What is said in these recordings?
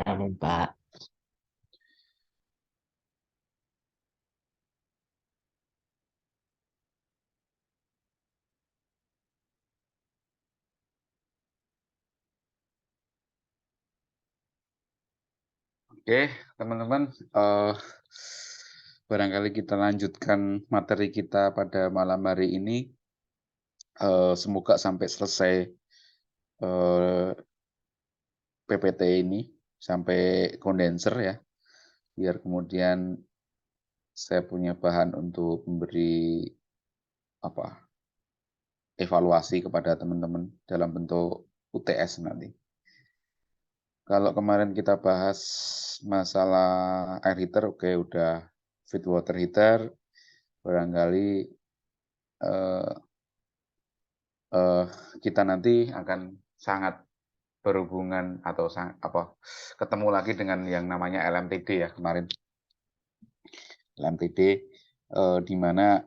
Amin, Pak. Oke, teman-teman, barangkali kita lanjutkan materi kita pada malam hari ini. Semoga sampai selesai PPT ini, sampai kondenser ya, biar kemudian saya punya bahan untuk memberi evaluasi kepada teman-teman dalam bentuk UTS nanti. Kalau kemarin kita bahas masalah air heater, oke, udah feed water heater, barangkali kita nanti akan sangat berhubungan atau ketemu lagi dengan yang namanya LMTD ya kemarin. LMTD di mana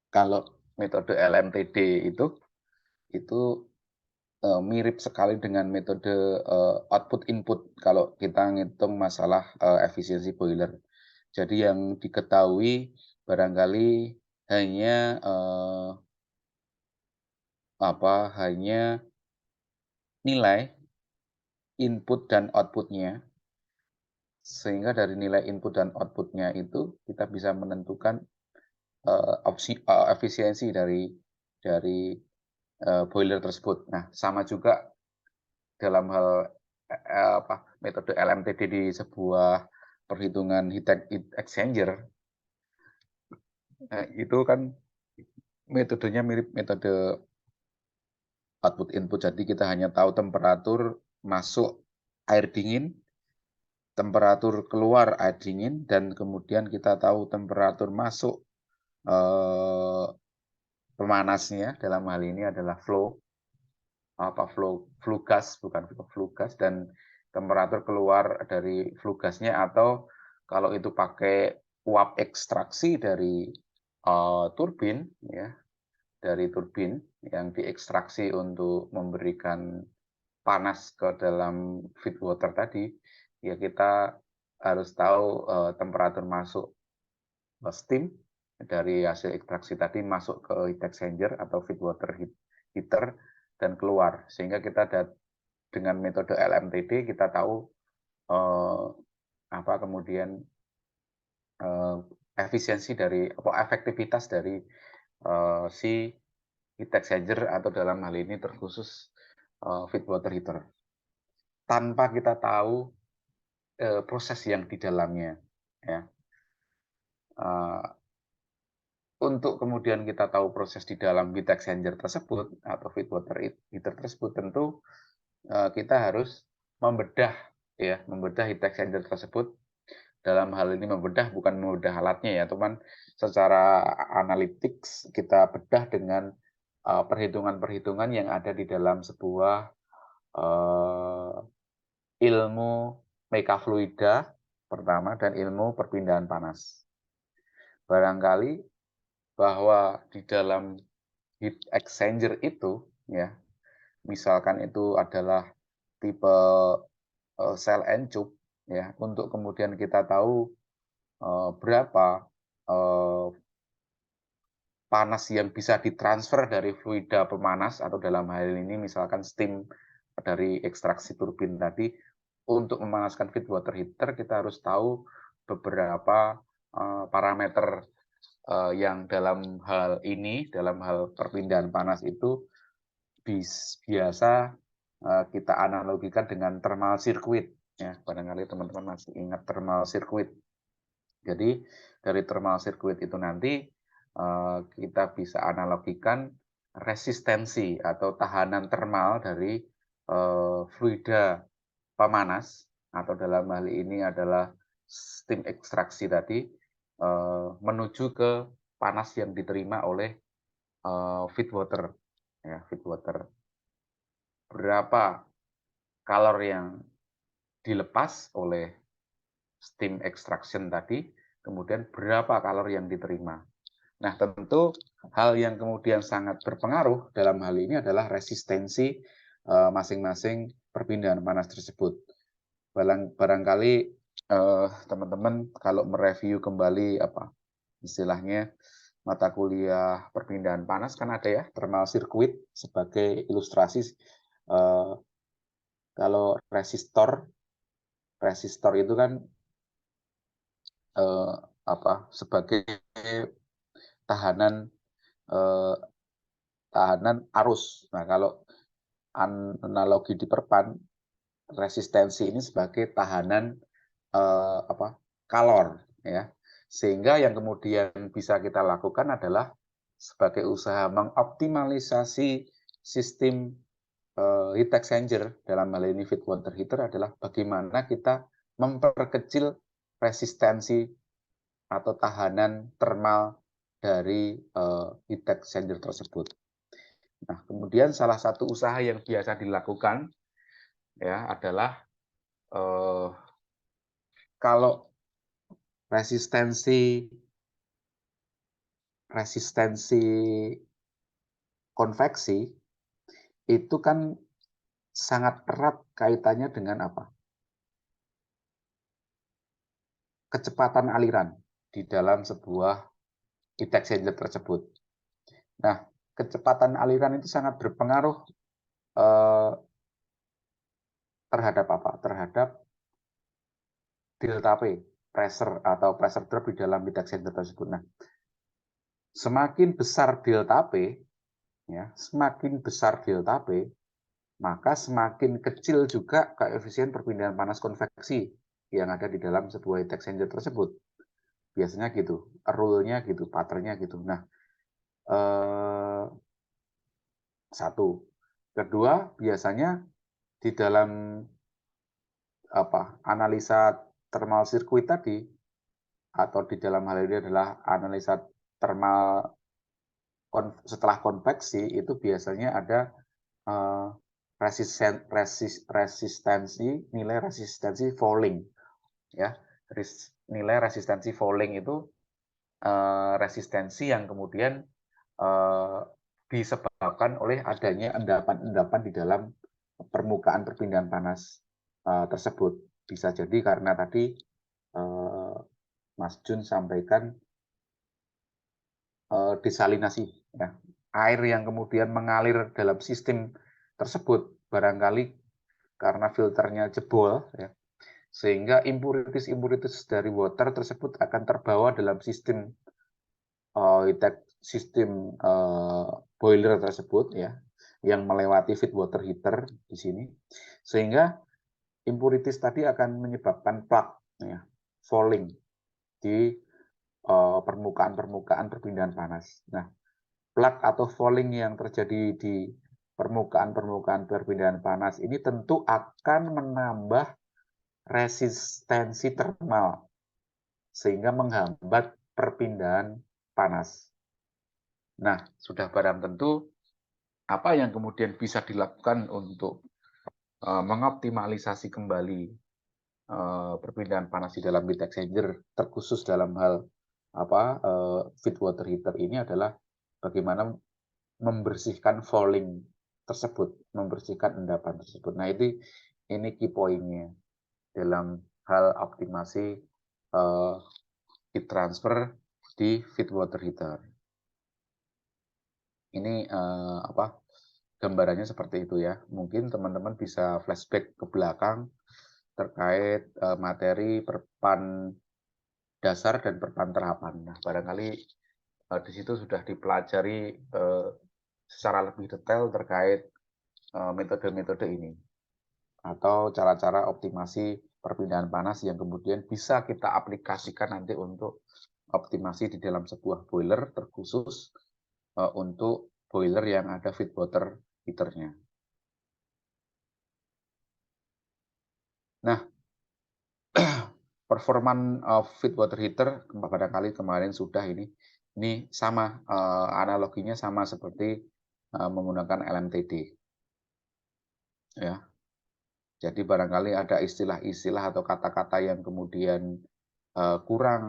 kalau metode LMTD itu mirip sekali dengan metode output input kalau kita ngitung masalah efisiensi boiler. Jadi yang diketahui barangkali hanya hanya nilai input dan output-nya, sehingga dari nilai input dan output-nya itu kita bisa menentukan efisiensi dari boiler tersebut. Nah, sama juga dalam hal metode LMTD di sebuah perhitungan heat exchanger, itu kan metodenya mirip metode output input. Jadi kita hanya tahu temperatur masuk air dingin, temperatur keluar air dingin, dan kemudian kita tahu temperatur masuk pemanasnya, dalam hal ini adalah flue gas, bukan flue gas, dan temperatur keluar dari flue gasnya, atau kalau itu pakai uap ekstraksi dari turbin ya, dari turbin yang diekstraksi untuk memberikan panas ke dalam feed water tadi, ya kita harus tahu temperatur masuk steam dari hasil ekstraksi tadi masuk ke heat exchanger atau feed water heater dan keluar, sehingga kita dengan metode LMTD kita tahu kemudian efisiensi dari efektivitas dari si heat exchanger atau dalam hal ini terkhusus feed water heater, tanpa kita tahu proses yang di dalamnya ya. Untuk kemudian kita tahu proses di dalam heat exchanger tersebut atau feed water heater tersebut, tentu kita harus membedah heat exchanger tersebut. Dalam hal ini membedah bukan membedah alatnya ya, teman. Secara analytics kita bedah dengan perhitungan-perhitungan yang ada di dalam sebuah ilmu mekafluida pertama dan ilmu perpindahan panas. Barangkali bahwa di dalam heat exchanger itu ya, misalkan itu adalah tipe cell and tube ya, untuk kemudian kita tahu berapa panas yang bisa ditransfer dari fluida pemanas, atau dalam hal ini misalkan steam dari ekstraksi turbin tadi, untuk memanaskan feed water heater kita harus tahu beberapa parameter yang dalam hal perpindahan panas itu biasa kita analogikan dengan thermal circuit ya. Barangkali teman-teman masih ingat thermal circuit. Jadi dari thermal circuit itu nanti kita bisa analogikan resistensi atau tahanan termal dari fluida pemanas, atau dalam hal ini adalah steam ekstraksi tadi, menuju ke panas yang diterima oleh feed water ya, feed water. Berapa kalor yang dilepas oleh steam extraction tadi, kemudian berapa kalor yang diterima. Nah, tentu hal yang kemudian sangat berpengaruh dalam hal ini adalah resistensi masing-masing perpindahan panas tersebut. Barangkali teman-teman kalau mereview kembali istilahnya mata kuliah perpindahan panas kan ada ya thermal circuit sebagai ilustrasi. Kalau resistor itu kan sebagai tahanan arus. Nah, kalau analogi di perpan, resistensi ini sebagai tahanan kalor, ya. Sehingga yang kemudian bisa kita lakukan adalah sebagai usaha mengoptimalisasi sistem heat exchanger, dalam hal ini feed water heater, adalah bagaimana kita memperkecil resistensi atau tahanan thermal dari heat exchanger tersebut. Nah, kemudian salah satu usaha yang biasa dilakukan ya adalah kalau resistensi konveksi itu kan sangat erat kaitannya dengan kecepatan aliran di dalam sebuah heat exchanger tersebut. Nah, kecepatan aliran itu sangat berpengaruh terhadap terhadap delta P, pressure atau pressure drop di dalam heat exchanger tersebut. Nah, semakin besar delta P, ya, semakin besar delta P, maka semakin kecil juga koefisien perpindahan panas konveksi yang ada di dalam sebuah heat exchanger tersebut. Biasanya gitu, rule-nya gitu, pattern-nya gitu. Nah, satu. Kedua, biasanya di dalam analisa thermal circuit tadi, atau di dalam hal ini adalah analisa thermal setelah konveksi, itu biasanya ada nilai resistensi falling, ya. Nilai resistensi falling itu resistensi yang kemudian disebabkan oleh adanya endapan-endapan di dalam permukaan perpindahan panas tersebut. Bisa jadi karena tadi Mas Jun sampaikan desalinasi, ya. Air yang kemudian mengalir dalam sistem tersebut barangkali karena filternya jebol, ya, sehingga impurities dari water tersebut akan terbawa dalam sistem boiler tersebut, ya, yang melewati feed water heater di sini, sehingga impurities tadi akan menyebabkan plug, ya, falling di permukaan perpindahan panas. Nah, plug atau falling yang terjadi di permukaan perpindahan panas ini tentu akan menambah resistensi thermal sehingga menghambat perpindahan panas. Nah, sudah barang tentu apa yang kemudian bisa dilakukan untuk mengoptimalisasi kembali perpindahan panas di dalam heat exchanger, terkhusus dalam hal feed water heater ini adalah bagaimana membersihkan falling tersebut, membersihkan endapan tersebut. Nah, ini key point-nya dalam hal optimasi heat transfer di feed water heater. Ini gambarannya seperti itu, ya. Mungkin teman-teman bisa flashback ke belakang terkait materi perpan dasar dan perpan terapan. Nah, barangkali di situ sudah dipelajari secara lebih detail terkait metode-metode ini atau cara-cara optimasi perpindahan panas yang kemudian bisa kita aplikasikan nanti untuk optimasi di dalam sebuah boiler, terkhusus untuk boiler yang ada feed water heater-nya. Nah, performan feed water heater barangkali kemarin sudah ini sama, analoginya sama seperti menggunakan LMTD, ya. Jadi barangkali ada istilah-istilah atau kata-kata yang kemudian kurang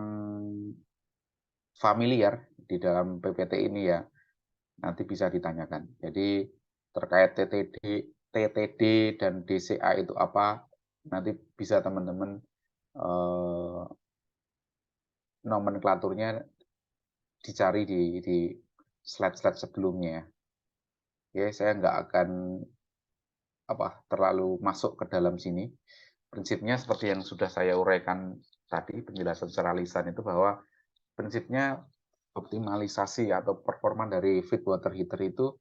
familiar di dalam PPT ini, ya, nanti bisa ditanyakan. Jadi terkait TTD TTD dan DCA itu apa, nanti bisa teman-teman nomenklaturnya dicari di slide-slide sebelumnya. Oke, saya nggak akan terlalu masuk ke dalam sini. Prinsipnya seperti yang sudah saya uraikan tadi, penjelasan secara lisan itu bahwa prinsipnya optimalisasi atau performa dari feed water heater itu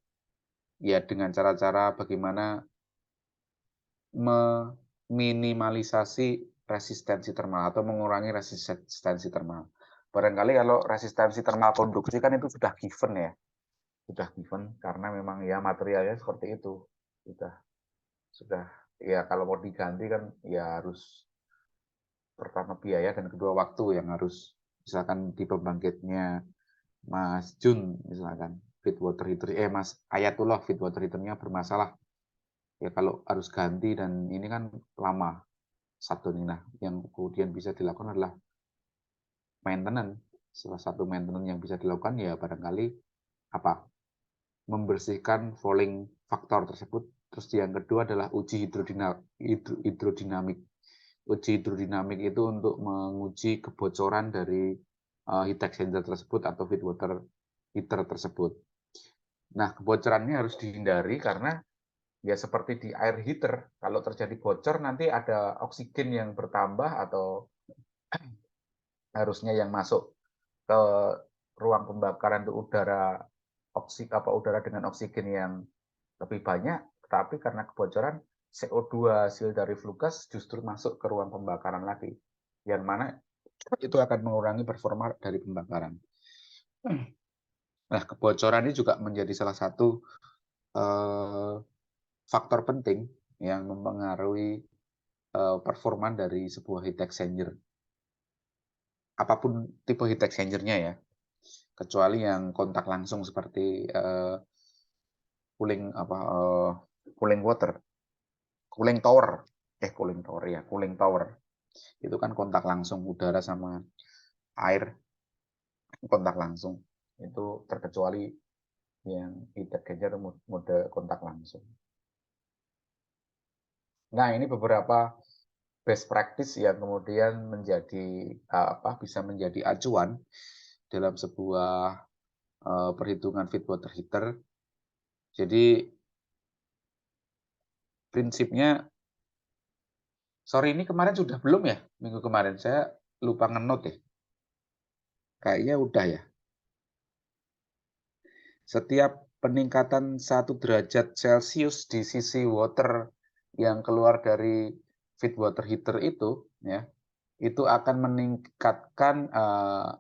ya dengan cara-cara bagaimana meminimalisasi resistensi termal atau mengurangi resistensi termal. Barangkali kalau resistensi termal konduksi kan itu sudah given ya. Sudah given karena memang ya materialnya seperti itu. Sudah ya kalau mau diganti kan ya harus pertama biaya dan kedua waktu yang harus misalkan di pembangkitnya Mas Jun misalkan feed water heater Mas Ayatullah feed water heaternya bermasalah ya kalau harus ganti dan ini kan lama satu nih. Nah yang kemudian bisa dilakukan adalah maintenance. Salah satu maintenance yang bisa dilakukan ya barangkali membersihkan fouling faktor tersebut. Terus yang kedua adalah uji hidrodinamik. Uji hidrodinamik itu untuk menguji kebocoran dari heat exchanger tersebut atau feed water heater tersebut. Nah, kebocorannya harus dihindari karena ya seperti di air heater, kalau terjadi bocor nanti ada oksigen yang bertambah atau harusnya yang masuk ke ruang pembakaran itu udara dengan oksigen yang lebih banyak, tapi karena kebocoran CO2 hasil dari flue gas justru masuk ke ruang pembakaran lagi, yang mana itu akan mengurangi performa dari pembakaran. Nah, kebocoran ini juga menjadi salah satu faktor penting yang mempengaruhi performa dari sebuah heat exchanger. Apapun tipe heat exchanger-nya ya, kecuali yang kontak langsung seperti cooling water, cooling tower itu kan kontak langsung udara sama air, kontak langsung itu terkecuali yang heat exchanger mode kontak langsung. Nah ini beberapa best practice yang kemudian bisa menjadi acuan dalam sebuah perhitungan feed water heater. Jadi prinsipnya, sorry ini kemarin sudah belum ya? Minggu kemarin saya lupa nge-note ya. Kayaknya udah ya. Setiap peningkatan 1 derajat Celcius di sisi water yang keluar dari feed water heater itu ya, itu akan meningkatkan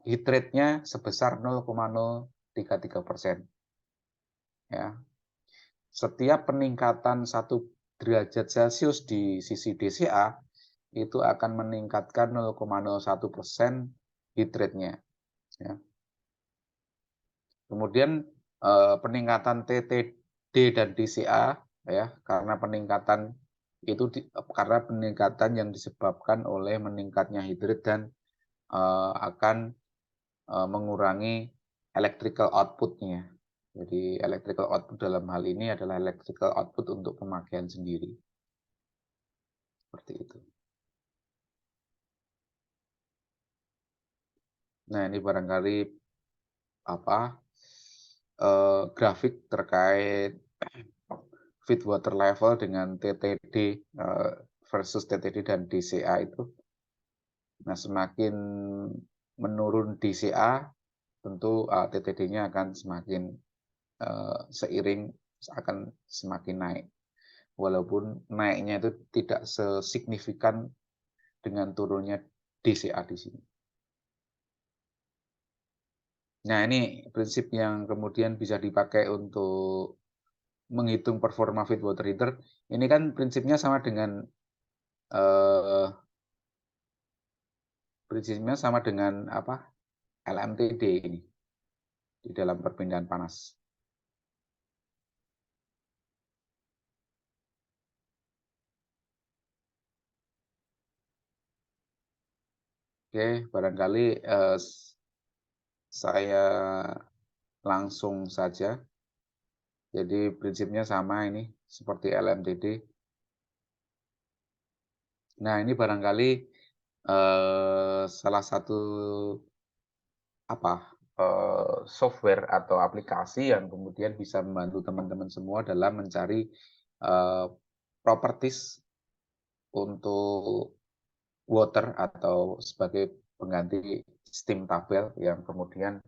heat rate-nya sebesar 0,033%. Ya. Setiap peningkatan 1 derajat Celcius di sisi DCA itu akan meningkatkan 0,01% heat rate-nya. Ya. Kemudian peningkatan TTD dan DCA ya karena peningkatan yang disebabkan oleh meningkatnya heat rate dan akan mengurangi electrical output-nya. Jadi electrical output dalam hal ini adalah electrical output untuk pemakaian sendiri. Seperti itu. Nah, ini barangkali grafik terkait feed water level dengan TTD versus TTD dan DCA itu. Nah, semakin menurun DCA, tentu TTD-nya akan semakin seiring akan semakin naik. Walaupun naiknya itu tidak sesignifikan dengan turunnya DCA di sini. Nah, ini prinsip yang kemudian bisa dipakai untuk menghitung performa feed water heater. Ini kan prinsipnya sama dengan LMTD ini di dalam perpindahan panas. Oke, barangkali saya langsung saja Jadi prinsipnya sama ini, seperti LMTD. Nah, ini barangkali salah satu software atau aplikasi yang kemudian bisa membantu teman-teman semua dalam mencari properties untuk water atau sebagai pengganti steam tabel yang kemudian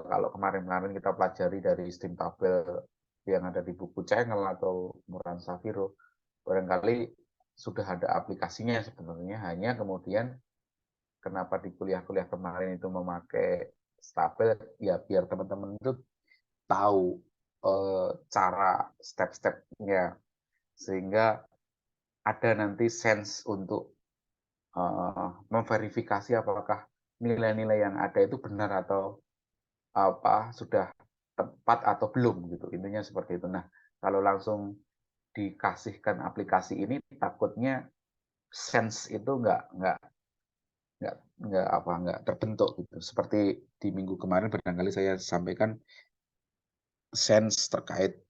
kalau kemarin-kemarin kita pelajari dari steam tabel yang ada di buku Cengel atau Muran Safiro, barangkali sudah ada aplikasinya sebenarnya, hanya kemudian kenapa di kuliah-kuliah kemarin itu memakai tabel, ya biar teman-teman itu tahu cara step-stepnya, sehingga ada nanti sense untuk memverifikasi apakah nilai-nilai yang ada itu benar atau sudah tepat atau belum gitu, intinya seperti itu. Nah, kalau langsung dikasihkan aplikasi ini takutnya sense itu nggak terbentuk gitu. Seperti di minggu kemarin barangkali saya sampaikan sense terkait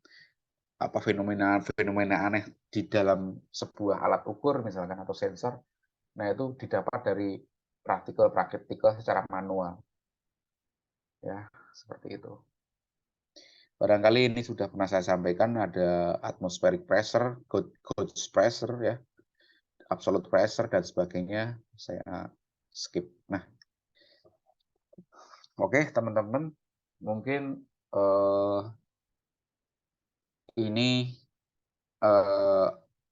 fenomena aneh di dalam sebuah alat ukur misalkan atau sensor. Nah, itu didapat dari praktikal secara manual. Ya, seperti itu. Barangkali ini sudah pernah saya sampaikan, ada atmospheric pressure, gauge pressure ya, absolute pressure dan sebagainya. Saya skip. Nah, oke teman-teman, mungkin ini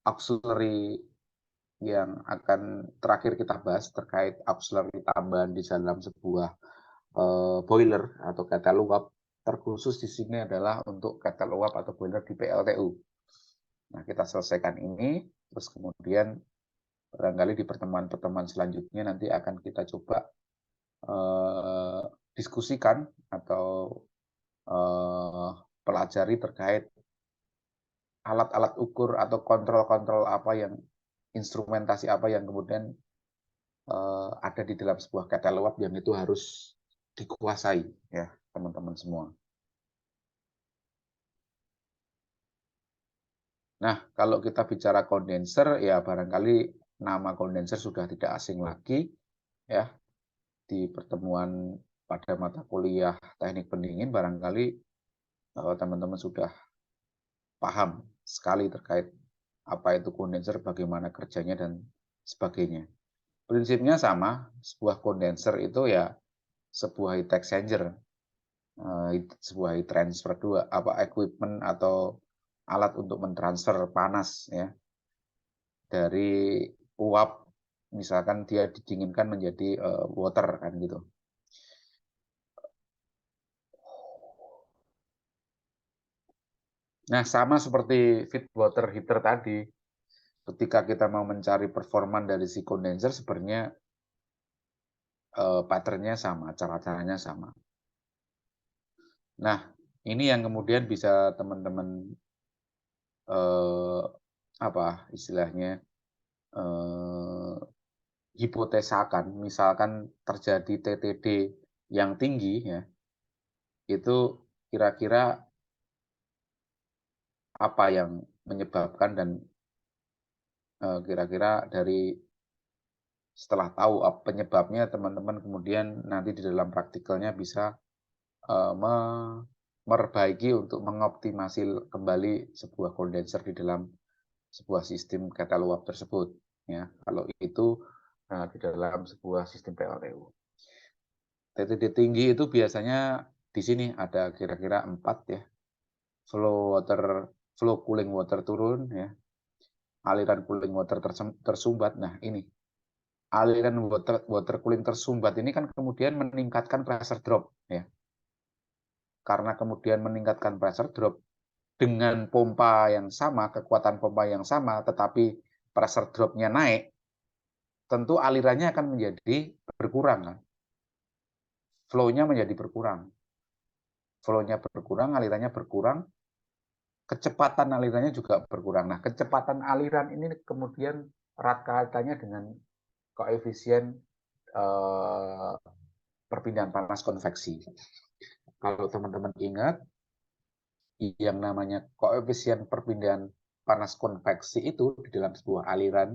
auxiliary yang akan terakhir kita bahas terkait auxiliary tambahan di dalam sebuah boiler atau ketel uap. Terkhusus di sini adalah untuk ketel uap atau boiler di PLTU. Nah, kita selesaikan ini, terus kemudian barangkali di pertemuan-pertemuan selanjutnya nanti akan kita coba diskusikan atau pelajari terkait alat-alat ukur atau kontrol-kontrol apa yang instrumentasi apa yang kemudian ada di dalam sebuah ketel uap yang itu harus dikuasai ya teman-teman semua. Nah, kalau kita bicara kondenser ya barangkali nama kondenser sudah tidak asing lagi ya di pertemuan pada mata kuliah teknik pendingin barangkali teman-teman sudah paham sekali terkait apa itu kondenser, bagaimana kerjanya dan sebagainya. Prinsipnya sama, sebuah kondenser itu ya sebuah heat exchanger, sebuah heat transfer equipment atau alat untuk mentransfer panas ya dari uap, misalkan dia didinginkan menjadi water kan gitu. Nah, sama seperti feed water heater tadi, ketika kita mau mencari performan dari si kondenser sebenarnya pattern-nya sama, cara-caranya sama. Nah, ini yang kemudian bisa teman-teman istilahnya hipotesakan, misalkan terjadi TTD yang tinggi ya, itu kira-kira apa yang menyebabkan dan kira-kira dari setelah tahu penyebabnya teman-teman kemudian nanti di dalam praktikalnya bisa memperbaiki untuk mengoptimasi kembali sebuah kondenser di dalam sebuah sistem ketel uap tersebut ya. Kalau itu di dalam sebuah sistem PLTU. TTD tinggi itu biasanya di sini ada kira-kira 4 ya. Flow cooling water turun ya. Aliran cooling water tersumbat. Nah, ini aliran water cooling tersumbat ini kan kemudian meningkatkan pressure drop ya. Karena kemudian meningkatkan pressure drop dengan pompa yang sama, kekuatan pompa yang sama, tetapi pressure drop-nya naik, tentu alirannya akan menjadi berkurang kan. Flow-nya menjadi berkurang. Flow-nya berkurang, alirannya berkurang, kecepatan alirannya juga berkurang. Nah, kecepatan aliran ini kemudian erat kaitannya dengan koefisien perpindahan panas konveksi. Kalau teman-teman ingat, yang namanya koefisien perpindahan panas konveksi itu di dalam sebuah aliran,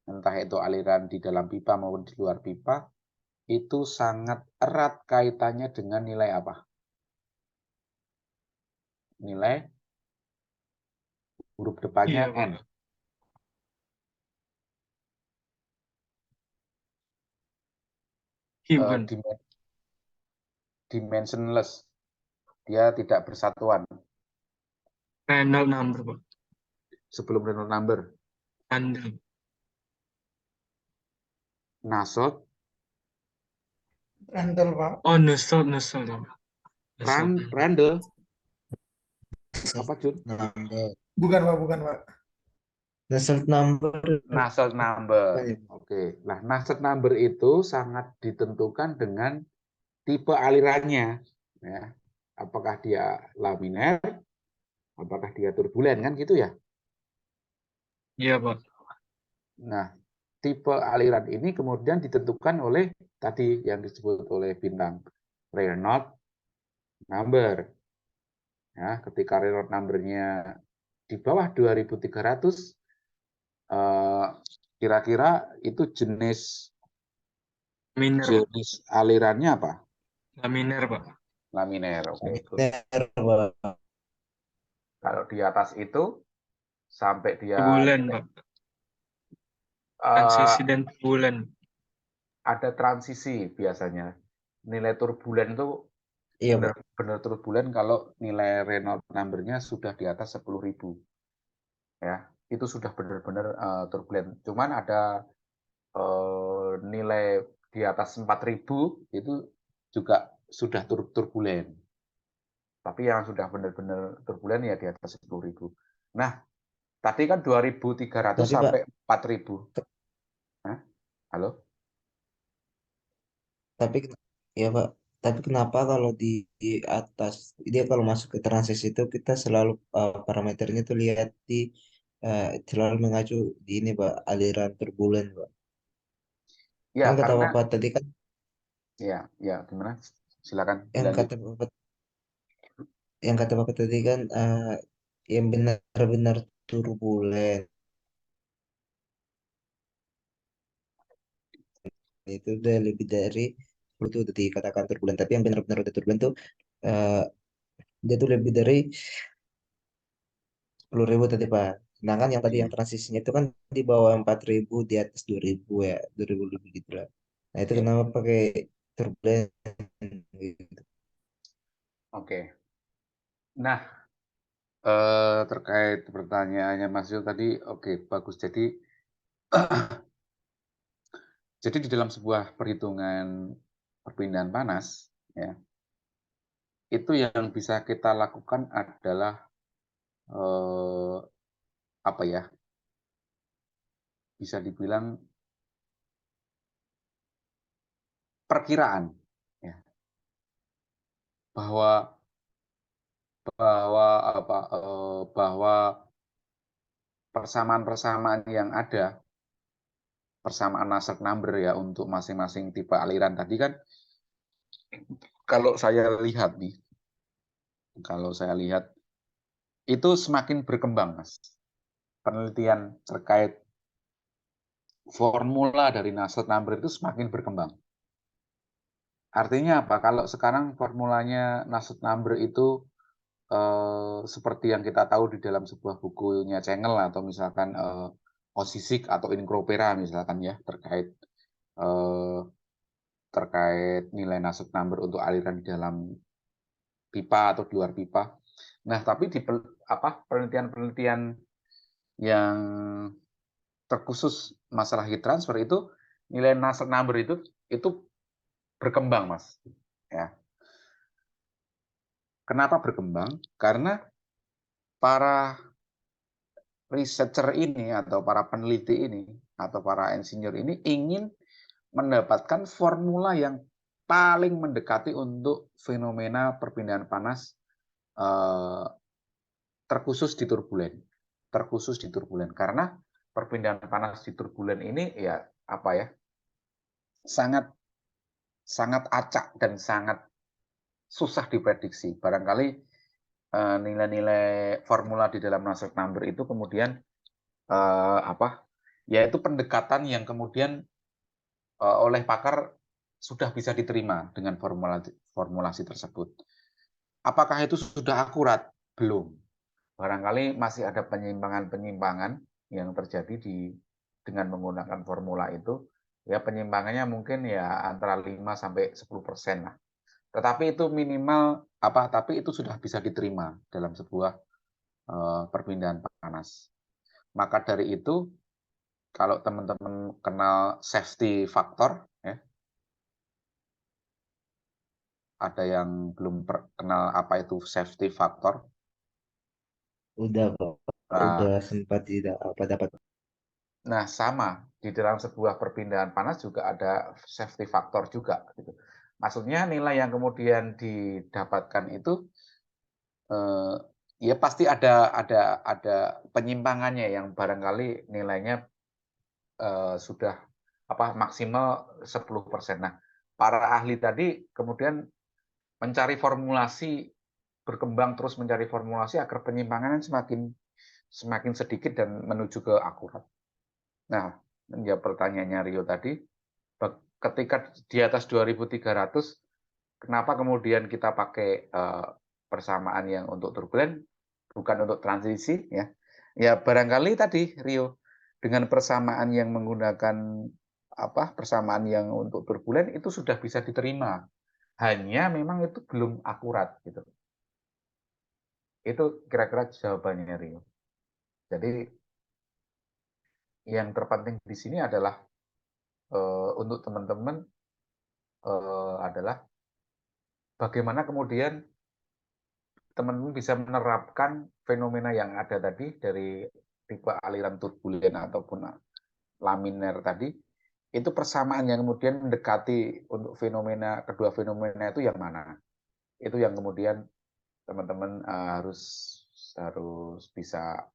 entah itu aliran di dalam pipa maupun di luar pipa, itu sangat erat kaitannya dengan nilai apa? Nilai huruf depannya Iya, Pak. N. Given. Dimensionless, dia tidak bersatuan Reynolds number, Pak. sebelum Reynolds number. Random. Nusselt, Randall, Pak. Oh, Nusselt ya, Pak. Nusselt. Randall, apa Jun? Number. Bukan, Pak, bukan, Pak. Result number. Nusselt number. Baik. Oke, nah Nusselt number itu sangat ditentukan dengan tipe alirannya, ya. Apakah dia laminer, apakah dia turbulen, kan gitu ya. Iya, Pak. Nah, tipe aliran ini kemudian ditentukan oleh tadi yang disebut oleh bintang Reynolds number. Ya, ketika Reynolds number-nya di bawah 2300, kira-kira itu jenis Miner, Pak. alirannya apa? Laminer, Pak. Laminer. Oke. Laminer, Pak. Kalau di atas itu sampai dia Turbulen, Pak. Transisi dan turbulen. ada transisi biasanya. Nilai turbulen itu Iya, Pak. benar-benar turbulen kalau nilai Reynolds number-nya sudah di atas 10.000. Ya, itu sudah benar-benar turbulen. Cuman ada nilai di atas 4.000 itu juga sudah turbulen. Tapi yang sudah benar-benar turbulen ya di atas 10.000. Nah, tadi kan 2.300 Tapi, Pak, sampai 4.000. Hah? Halo? tapi ya, Pak. Tapi kenapa kalau di atas dia kalau masuk ke transisi itu kita selalu parameternya tuh lihat di selalu mengacu di ini, Pak, aliran turbulen, Pak. Ya, Kan kata karena Bapak tadi kan ya gimana? Silakan yang dilanjut. kata Bapak yang kata Bapak tadi kan yang benar-benar turbulen itu udah lebih dari itu udah dikatakan turbulen, tapi yang benar-benar udah turbulen tuh eh, dia tuh lebih dari 10.000 tadi, Pak. Sedangkan yang tadi Oke. yang transisinya itu kan di bawah 4.000, di atas 2.000 ya, 2.000 lebih gitu lah. Nah itu Oke. kenapa pakai turbulen gitu. Oke. Nah, terkait pertanyaannya Mas Yul tadi, oke, bagus. Jadi di dalam sebuah perhitungan perpindahan panas, ya, itu yang bisa kita lakukan adalah apa ya? Bisa dibilang perkiraan, ya, bahwa bahwa apa? Bahwa persamaan-persamaan yang ada, persamaan Nusselt number ya untuk masing-masing tipe aliran tadi kan, kalau saya lihat nih, kalau saya lihat itu semakin berkembang, Mas. Penelitian terkait formula dari Nusselt number itu semakin berkembang. Artinya apa? Kalau sekarang formulanya Nusselt number itu seperti yang kita tahu di dalam sebuah bukunya Cengel atau misalkan Osisik atau Incropera misalkan ya eh, terkait nilai Nusselt number untuk aliran di dalam pipa atau di luar pipa. Nah, tapi di penelitian-penelitian yang terkhusus masalah heat transfer itu nilai Nusselt number itu berkembang, Mas. Ya. Kenapa berkembang? Karena para researcher ini atau para peneliti ini atau para insinyur ini ingin mendapatkan formula yang paling mendekati untuk fenomena perpindahan panas terkhusus di turbulen. Terkhusus di turbulen karena perpindahan panas di turbulen ini ya apa ya? Sangat sangat acak dan sangat susah diprediksi. Barangkali nilai-nilai formula di dalam Nusselt number itu kemudian yaitu pendekatan yang kemudian oleh pakar sudah bisa diterima dengan formulasi tersebut. Apakah itu sudah akurat? Belum. Barangkali masih ada penyimpangan-penyimpangan yang terjadi dengan menggunakan formula itu. Ya penyimpangannya mungkin ya antara 5 sampai 10% lah. Tetapi itu minimal tapi itu sudah bisa diterima dalam sebuah perpindahan panas. Maka dari itu kalau teman-teman kenal safety factor ya, ada yang belum kenal apa itu safety factor? Udah Pak, Nah, udah sempat tidak apa dapat. Nah, sama di dalam sebuah perpindahan panas juga ada safety factor juga gitu. Maksudnya nilai yang kemudian didapatkan itu ya pasti ada penyimpangannya yang barangkali nilainya sudah maksimal 10%. Nah, para ahli tadi kemudian mencari formulasi, berkembang terus mencari formulasi agar penyimpangan semakin sedikit dan menuju ke akurat. Nah, ya pertanyaannya Rio tadi, ketika di atas 2300, kenapa kemudian kita pakai persamaan yang untuk turbulen, bukan untuk transisi ya? Ya barangkali tadi Rio dengan persamaan yang menggunakan persamaan yang untuk turbulen itu sudah bisa diterima. Hanya memang itu belum akurat gitu. Itu kira-kira jawabannya Rio. Jadi yang terpenting di sini adalah untuk teman-teman adalah bagaimana kemudian teman-teman bisa menerapkan fenomena yang ada tadi dari tipe aliran turbulen ataupun laminer tadi, itu persamaan yang kemudian mendekati untuk kedua fenomena itu yang mana? Itu yang kemudian teman-teman harus bisa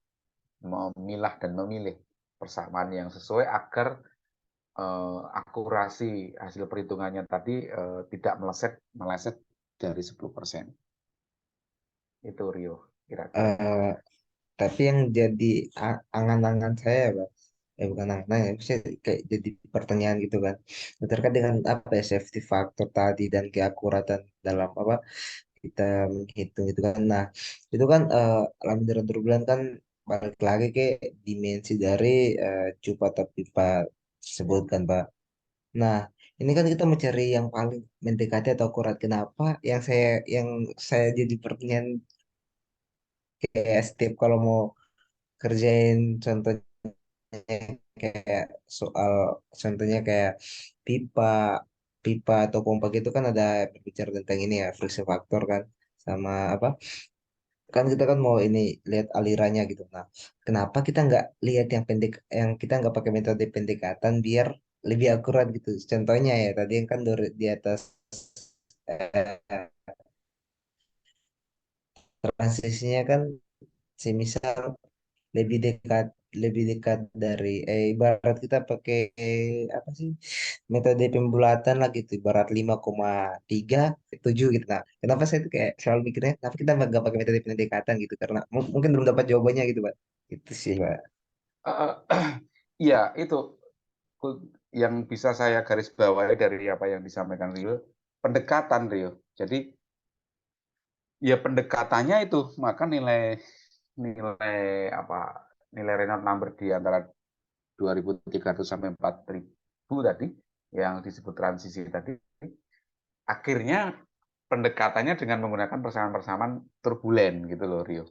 memilah dan memilih persamaan yang sesuai agar akurasi hasil perhitungannya tadi tidak meleset dari 10%. Itu Rio, kira-kira. Tapi yang jadi angan-angan saya Pak, bukan angan-angan ya, maksudnya kayak jadi pertanyaan gitu kan, terkait dengan apa ya safety factor tadi dan keakuratan dalam apa kita menghitung itu kan. Nah, itu kan laminar turbulen kan balik lagi ke dimensi dari cup atau pipa tersebut kan, Pak. Nah, ini kan kita mencari yang paling mendekati atau akurat. Kenapa yang saya jadi pertanyaan kayak setiap kalau mau kerjain contohnya kayak soal contohnya kayak pipa pipa atau pompa gitu kan ada berbicara tentang ini ya friction factor kan sama apa kan kita kan mau ini lihat alirannya gitu. Nah, kenapa kita nggak lihat yang pendek, yang kita nggak pakai metode pendekatan biar lebih akurat gitu. Contohnya ya tadi yang kan di atas eh, transisinya kan semisal lebih dekat lebih dekat dari ibarat kita pakai apa sih metode pembulatan lah gitu ibarat 5,37 gitu. Nah, kenapa saya tuh kayak selalu mikirnya kenapa kita nggak pakai metode pendekatan gitu karena mungkin belum dapat jawabannya gitu Pak. Itu sih Pak. Iya, itu yang bisa saya garis bawahi dari apa yang disampaikan Rio, pendekatan Rio. Jadi ya pendekatannya itu, maka nilai nilai nilai Reynolds number di antara 2.300 sampai 4.000 tadi yang disebut transisi tadi, akhirnya pendekatannya dengan menggunakan persamaan-persamaan turbulen gitu loh Rio.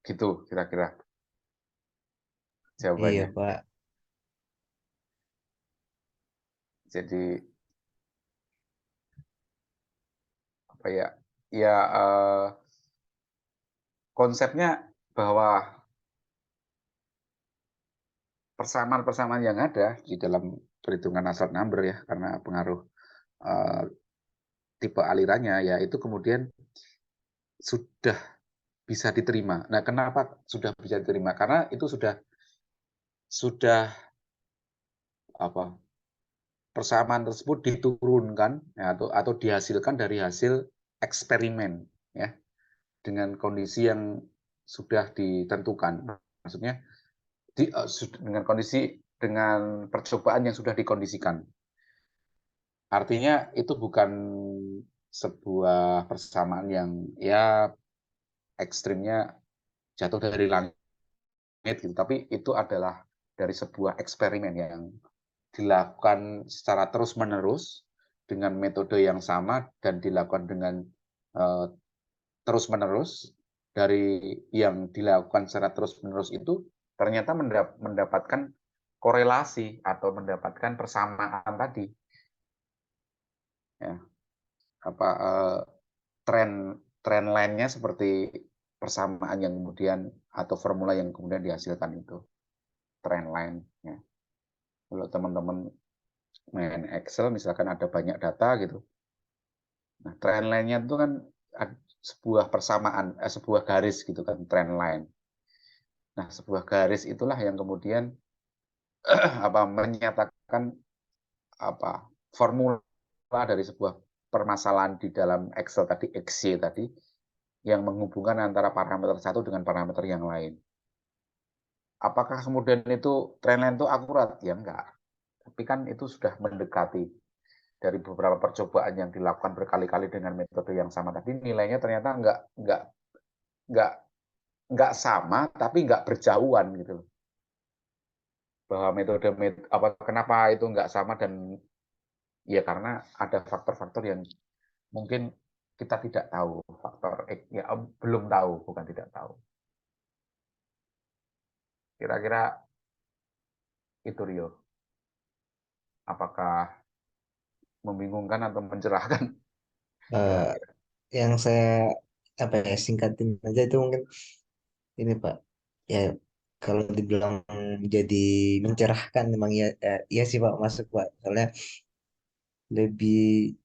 Gitu kira-kira Iya jawabannya. Pak. Jadi apa ya? Ya konsepnya bahwa persamaan-persamaan yang ada di dalam perhitungan Nusselt number ya karena pengaruh tipe alirannya ya itu kemudian sudah bisa diterima. Nah, kenapa sudah bisa diterima? Karena itu sudah persamaan tersebut diturunkan ya, atau dihasilkan dari hasil eksperimen ya, dengan kondisi yang sudah ditentukan. Maksudnya dengan percobaan yang sudah dikondisikan. Artinya itu bukan sebuah persamaan yang ya ekstrimnya jatuh dari langit gitu, tapi itu adalah dari sebuah eksperimen yang dilakukan secara terus-menerus dengan metode yang sama dan dilakukan dengan terus-menerus. Dari yang dilakukan secara terus-menerus itu ternyata mendapatkan korelasi atau mendapatkan persamaan tadi. Ya, tren line-nya seperti persamaan yang kemudian atau formula yang kemudian dihasilkan itu trend line. Ya. Kalau teman-teman main Excel misalkan ada banyak data gitu, nah trend line-nya itu kan sebuah persamaan, sebuah garis gitu kan, trend line. Nah sebuah garis itulah yang kemudian menyatakan formula dari sebuah permasalahan di dalam Excel tadi, XY tadi, yang menghubungkan antara parameter satu dengan parameter yang lain. Apakah kemudian itu trend line itu akurat? Ya enggak. Tapi kan itu sudah mendekati. Dari beberapa percobaan yang dilakukan berkali-kali dengan metode yang sama tadi, nilainya ternyata enggak sama, tapi enggak berjauhan gitu. Bahwa kenapa itu enggak sama, dan ya karena ada faktor-faktor yang mungkin kita tidak tahu, belum tahu, bukan tidak tahu. Kira-kira itu, Rio. Apakah membingungkan atau mencerahkan? Eh, yang saya singkatin aja itu mungkin ini Pak, ya kalau dibilang jadi mencerahkan memang ya, iya sih Pak, masuk Pak, soalnya lebih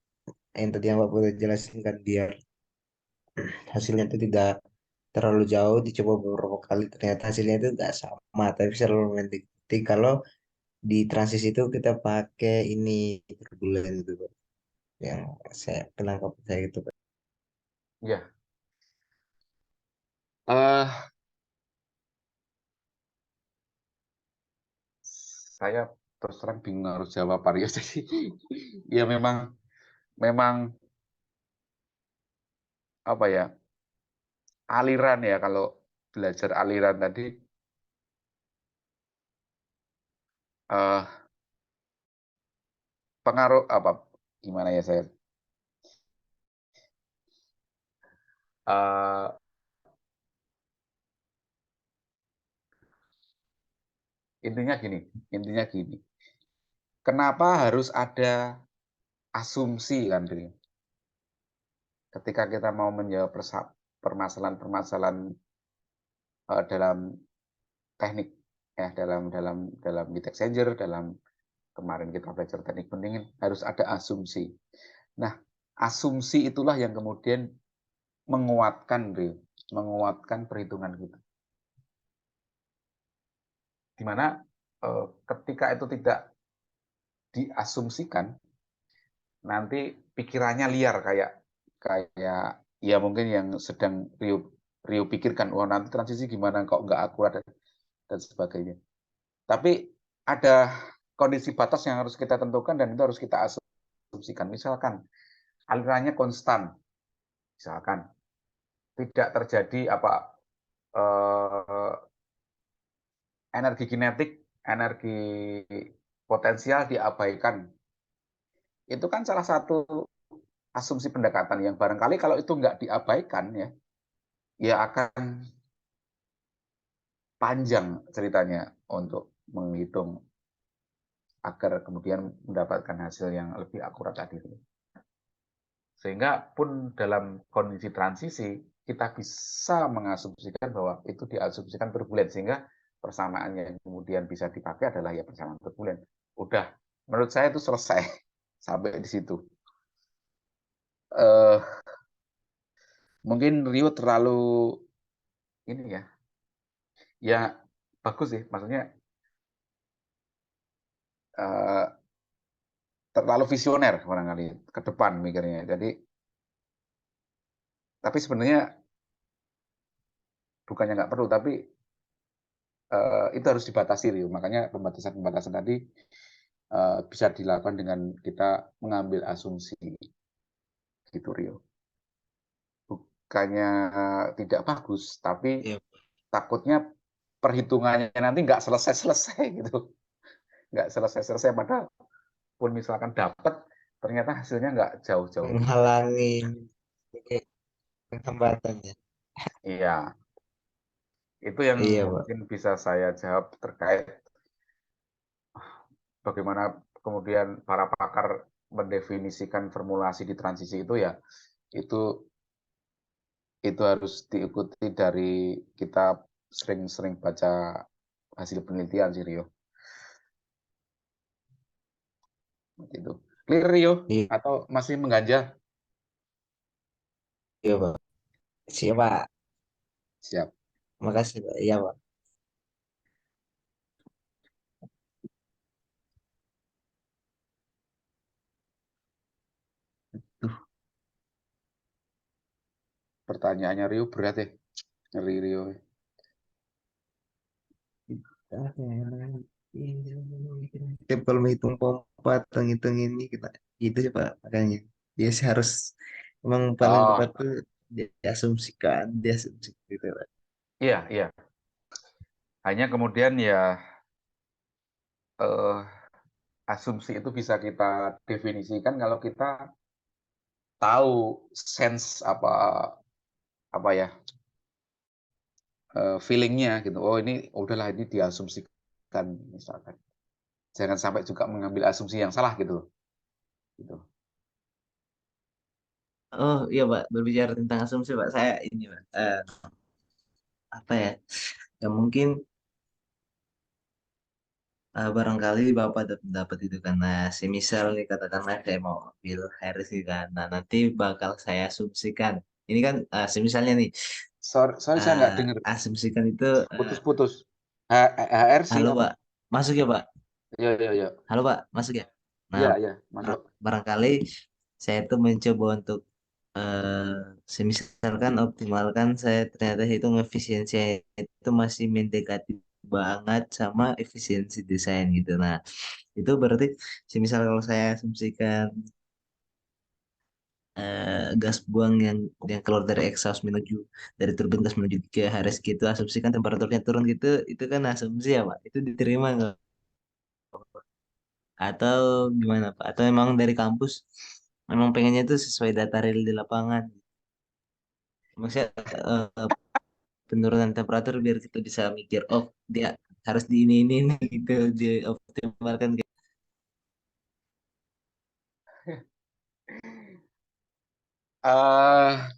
yang tadi yang Pak udah jelasin kan, biar hasilnya itu tidak terlalu jauh, dicoba beberapa kali ternyata hasilnya itu nggak sama tapi selalu mendekati. Kalau di transisi itu kita pakai ini turbulen itu Pak, yang saya penangkap saya gitu Pak. Ya, saya terus terang bingung harus jawab apa ya. Jadi ya memang apa ya, aliran ya, kalau belajar aliran tadi pengaruh gimana ya saya, intinya gini, kenapa harus ada asumsi kan, Dri? Ketika kita mau menjawab permasalahan-permasalahan dalam teknik ya, dalam heat exchanger, dalam kemarin kita belajar teknik pendingin, harus ada asumsi. Nah, asumsi itulah yang kemudian menguatkan perhitungan kita. Dimana ketika itu tidak diasumsikan, nanti pikirannya liar, kayak ya mungkin yang sedang Rio pikirkan, wah nanti transisi gimana kok nggak akurat dan sebagainya. Tapi ada kondisi batas yang harus kita tentukan dan itu harus kita asumsikan. Misalkan alirannya konstan, misalkan tidak terjadi energi kinetik, energi potensial diabaikan. Itu kan salah satu asumsi pendekatan yang barangkali kalau itu nggak diabaikan ya akan panjang ceritanya untuk menghitung agar kemudian mendapatkan hasil yang lebih akurat tadi. Sehingga pun dalam kondisi transisi kita bisa mengasumsikan bahwa itu diasumsikan turbulen, sehingga persamaan yang kemudian bisa dipakai adalah ya persamaan turbulen. Udah, menurut saya itu selesai sampai di situ. Mungkin Rio terlalu ini ya bagus sih, maksudnya terlalu visioner barangkali ke depan mikirnya. Jadi tapi sebenarnya bukannya nggak perlu, tapi itu harus dibatasi, Rio. Makanya pembatasan-pembatasan tadi bisa dilakukan dengan kita mengambil asumsi, gitu, Rio. Bukannya tidak bagus, tapi Iya, takutnya perhitungannya nanti nggak selesai-selesai gitu. Nggak selesai-selesai, padahal pun misalkan dapat, ternyata hasilnya nggak jauh-jauh. menghalangi hambatannya. Iya, itu yang Iya, Pak. mungkin bisa saya jawab terkait bagaimana kemudian para pakar mendefinisikan formulasi di transisi itu ya, itu itu harus diikuti dari kita sering-sering baca hasil penelitian sih, Rio. Gitu. Clear, Rio? Iya, Atau masih mengganjal? iya, Pak. Siap, Pak. Siap. Makasih, Pak. Iya, Pak. Duh, pertanyaannya Rio berat ya. Ngeri, Rio. Tiap kalau menghitung pompa, hitung ini kita gitu sih Pak. Makanya dia sih harus emang paling tepat Oh, tuh diasumsikan gitu Pak. iya, iya. Hanya kemudian ya eh, asumsi itu bisa kita definisikan kalau kita tahu sense apa ya, feelingnya gitu. Oh, ini udahlah, ini diasumsikan misalkan. Jangan sampai juga mengambil asumsi yang salah gitu loh. Gitu. Oh iya Pak, berbicara tentang asumsi Pak, saya ini Pak, apa ya? Ya mungkin barangkali Bapak ada pendapat itu karena semisal nih katakanlah saya mau ambil Harris nih kan. Nah, nanti bakal saya asumsikan. Ini kan semisalnya nih Sorry, saya nggak dengar. asumsikan itu Putus-putus. HRC halo apa? Pak. Masuk ya Pak? Iya, iya, iya. Halo Pak, masuk ya? Nah, Iya, iya, masuk. barangkali saya tuh mencoba untuk semisalkan optimalkan saya ternyata hitung efisiensi itu masih mendekati banget sama efisiensi desain gitu. Nah, itu berarti semisal kalau saya asumsikan gas buang yang keluar dari exhaust menuju dari turbin gas menuju ke HRS gitu, asumsikan temperaturnya turun gitu, itu kan asumsi ya Pak? Itu diterima nggak? Atau gimana Pak? Atau emang dari kampus memang pengennya itu sesuai data real di lapangan? Maksudnya penurunan temperatur biar kita bisa mikir, oh dia harus di ini gitu, dioptimalkan gitu. eh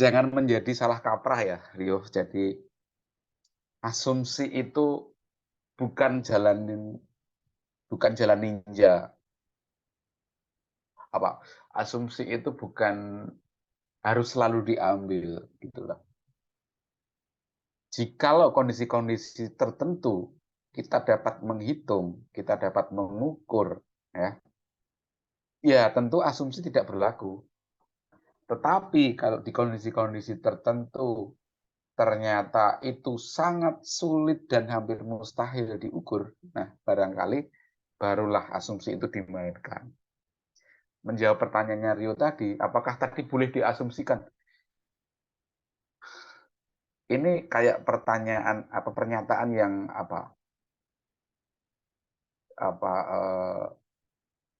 Jangan menjadi salah kaprah ya, Rio. Jadi asumsi itu bukan jalan bukan jalan ninja. Apa? Asumsi itu bukan harus selalu diambil gitulah. Jikalau kondisi-kondisi tertentu kita dapat menghitung, kita dapat mengukur, ya, ya tentu asumsi tidak berlaku. Tetapi kalau di kondisi-kondisi tertentu ternyata itu sangat sulit dan hampir mustahil diukur, nah barangkali barulah asumsi itu dimainkan. Menjawab pertanyaannya Rio tadi, apakah tadi boleh diasumsikan? Ini kayak pertanyaan apa pernyataan yang apa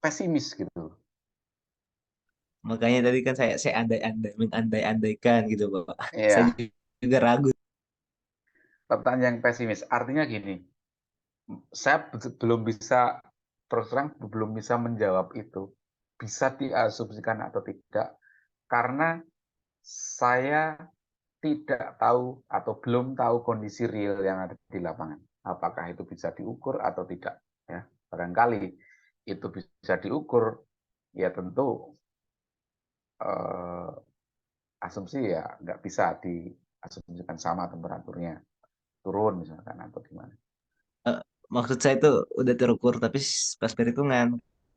pesimis gitu. Makanya tadi kan saya mengandai-andaikan gitu Pak. Saya Iya, juga ragu. pertanyaan yang pesimis. Artinya gini, saya belum bisa terus terang belum bisa menjawab itu. Bisa diasumsikan atau tidak karena saya tidak tahu atau belum tahu kondisi real yang ada di lapangan. Apakah itu bisa diukur atau tidak? Ya, barangkali itu bisa diukur, ya tentu eh, asumsi ya nggak bisa diasumsikan sama temperaturnya turun misalkan atau gimana. Eh, Maksud saya itu udah terukur tapi pas perhitungan.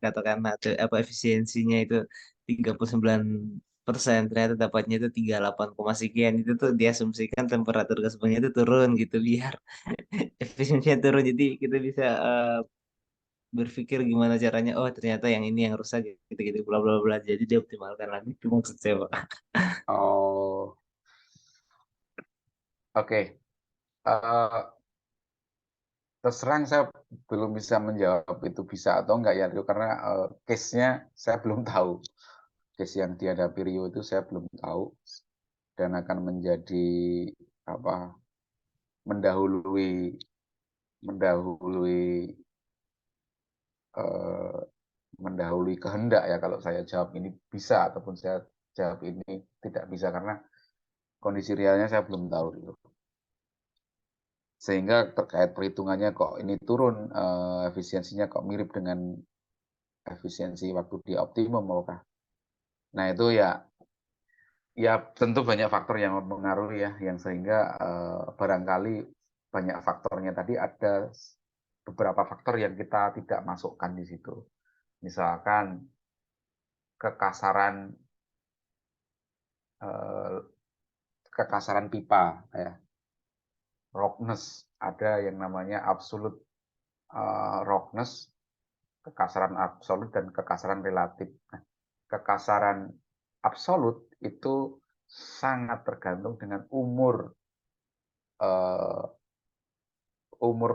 katakanlah apa efisiensinya itu 39%, ternyata dapatnya itu 38, sekian, itu tuh diasumsikan temperatur gas buangnya itu turun gitu biar efisiensinya turun. Jadi kita bisa berpikir gimana caranya, oh ternyata yang ini yang rusak gitu-gitu bla bla bla, jadi dioptimalkan lagi, itu maksud saya Pak. Oh, oke. Eh, Terus terang saya belum bisa menjawab itu bisa atau enggak ya Rio, karena case-nya saya belum tahu. Case yang dihadapi Rio itu saya belum tahu dan akan menjadi apa, mendahului mendahului eh, mendahului kehendak ya kalau saya jawab ini bisa ataupun saya jawab ini tidak bisa, karena kondisi realnya saya belum tahu Rio. Sehingga terkait perhitungannya kok ini turun, efisiensinya kok mirip dengan efisiensi waktu di optimum maukah. Nah itu ya tentu banyak faktor yang mempengaruhi ya, yang sehingga barangkali banyak faktornya tadi, ada beberapa faktor yang kita tidak masukkan di situ. Misalkan kekasaran pipa ya, roughness, ada yang namanya absolute roughness, kekasaran absolut dan kekasaran relatif. Nah, kekasaran absolut itu sangat tergantung dengan umur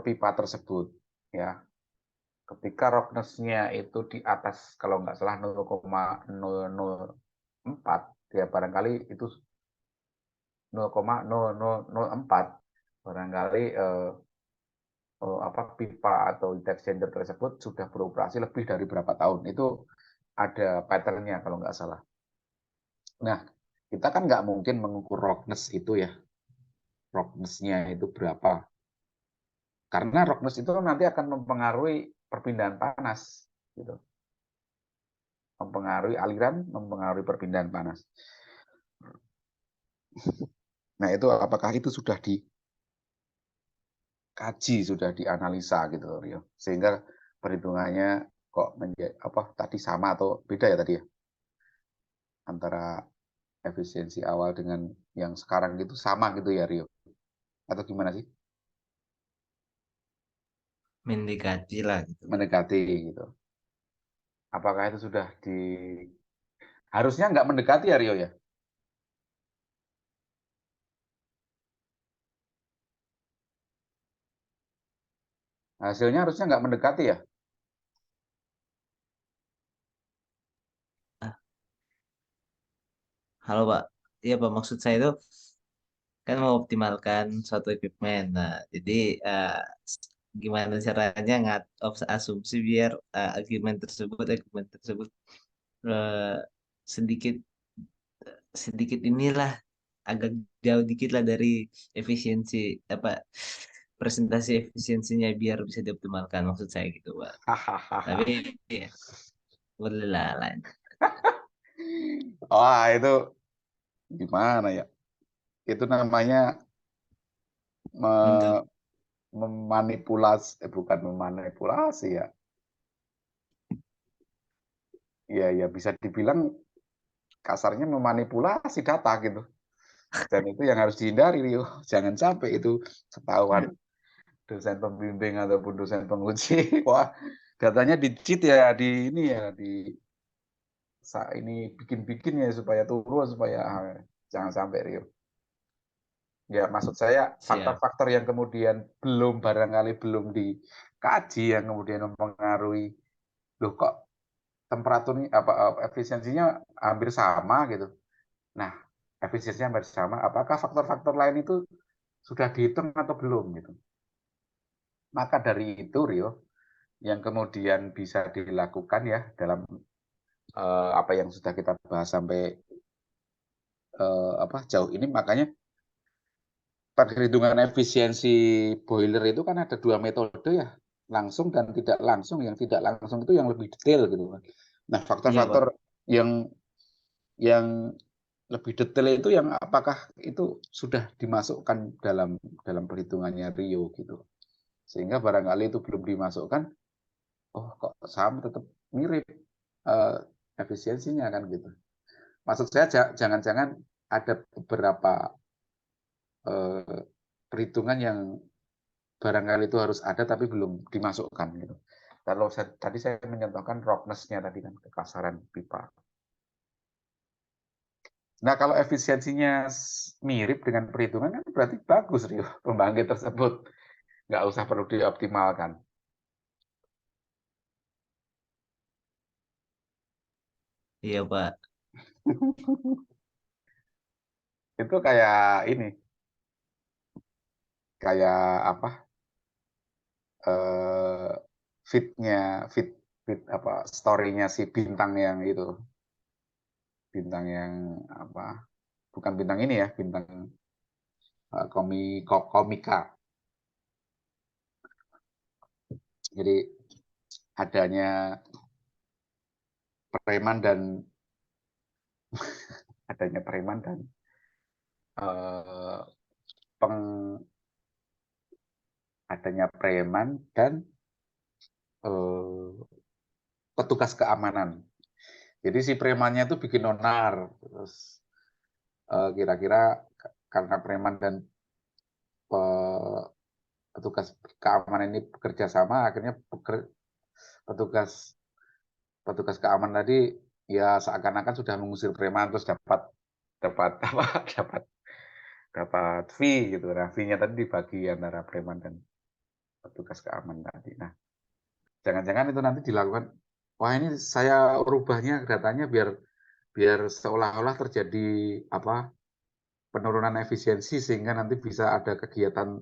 pipa tersebut ya. Ketika roughness-nya itu di atas, kalau nggak salah 0,004, ya barangkali itu 0,0004, barangkali pipa atau heat exchanger tersebut sudah beroperasi lebih dari berapa tahun. Itu ada pattern-nya kalau nggak salah. Nah, kita kan nggak mungkin mengukur roughness itu ya, roughness-nya itu berapa. Karena roughness itu nanti akan mempengaruhi perpindahan panas, gitu. Mempengaruhi aliran, mempengaruhi perpindahan panas. Nah, itu apakah itu sudah dikaji, sudah dianalisa gitu loh, Rio. Sehingga perhitungannya kok menjadi tadi sama atau beda ya tadi ya? Antara efisiensi awal dengan yang sekarang gitu sama gitu ya, Rio? Atau gimana sih? Mendekati lah gitu. Mendekati gitu. Apakah itu sudah harusnya nggak mendekati ya, Rio ya? Hasilnya harusnya nggak mendekati ya? Halo Pak, iya Pak, maksud saya itu kan mengoptimalkan suatu equipment. Nah, jadi gimana caranya asumsi biar equipment tersebut eh, sedikit sedikit inilah, agak jauh dikit lah dari efisiensi, apa presentasi efisiensinya biar bisa dioptimalkan, maksud saya gitu Pak. Tapi ya, boleh lah lanjut. Wah, itu gimana ya? Itu namanya Untuk memanipulasi, bukan memanipulasi ya. Ya bisa dibilang kasarnya memanipulasi data gitu. Dan itu yang harus dihindari, Rio. Jangan sampai itu ketahuan dosen pembimbing ataupun dosen penguji. Wah, datanya di-cheat ya, ini bikin-bikin ya supaya turun, supaya jangan sampai, Rio. Ya, maksud saya siap. faktor-faktor yang kemudian barangkali belum dikaji, yang kemudian mempengaruhi, loh kok temperaturnya efisiensinya hampir sama gitu. Nah, efisiensinya hampir sama, apakah faktor-faktor lain itu sudah dihitung atau belum gitu. Maka dari itu, Rio, yang kemudian bisa dilakukan ya dalam apa yang sudah kita bahas sampai jauh ini, makanya perhitungan efisiensi boiler itu kan ada 2 metode ya, langsung dan tidak langsung. Yang tidak langsung itu yang lebih detail gitu kan. Nah, Iya Pak. faktor-faktor yang lebih detail itu yang apakah itu sudah dimasukkan dalam perhitungannya Rio gitu. Sehingga barangkali itu belum dimasukkan, oh kok sama, tetap mirip efisiensinya kan gitu. Maksud saya jangan-jangan ada beberapa perhitungan yang barangkali itu harus ada tapi belum dimasukkan gitu. Kalau tadi saya mencontohkan roughness-nya tadi kan, kekasaran pipa. Nah, kalau efisiensinya mirip dengan perhitungan kan berarti bagus Rio, pembangkit tersebut. Nggak usah perlu dioptimalkan. Iya, Pak. Itu kayak ini, kayak apa? Fit apa story-nya si bintang yang itu. Bintang yang apa? Bukan bintang ini ya, bintang komika. Jadi adanya preman dan adanya preman dan petugas keamanan. Jadi si premannya itu bikin onar, terus kira-kira karena preman dan petugas keamanan ini bekerja sama, akhirnya petugas keamanan tadi ya seakan-akan sudah mengusir preman terus dapat fee gitu. Nah, fee-nya tadi dibagi antara preman dan petugas keamanan tadi. Nah, jangan-jangan itu nanti dilakukan, wah ini saya rubahnya datanya biar seolah-olah terjadi penurunan efisiensi sehingga nanti bisa ada kegiatan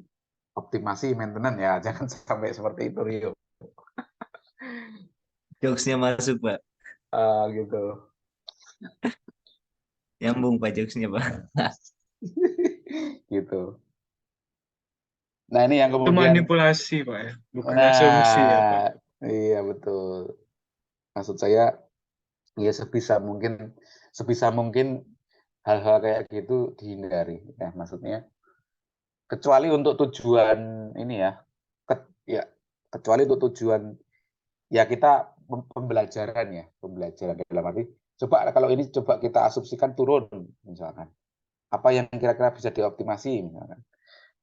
optimasi maintenance ya. Jangan sampai seperti itu Rio. Jokesnya masuk, Pak. Gitu. Nyambung, Pak, jokesnya, Pak. Gitu. Nah, ini yang Itu kemudian manipulasi, Pak ya, bukan asumsi ya, Pak. Iya betul. Maksud saya ya sebisa mungkin hal-hal kayak gitu dihindari ya, maksudnya kecuali untuk tujuan ini ya, kecuali untuk tujuan ya kita pembelajaran dalam arti coba kalau ini coba kita asumsikan turun misalkan, apa yang kira-kira bisa dioptimasi misalkan.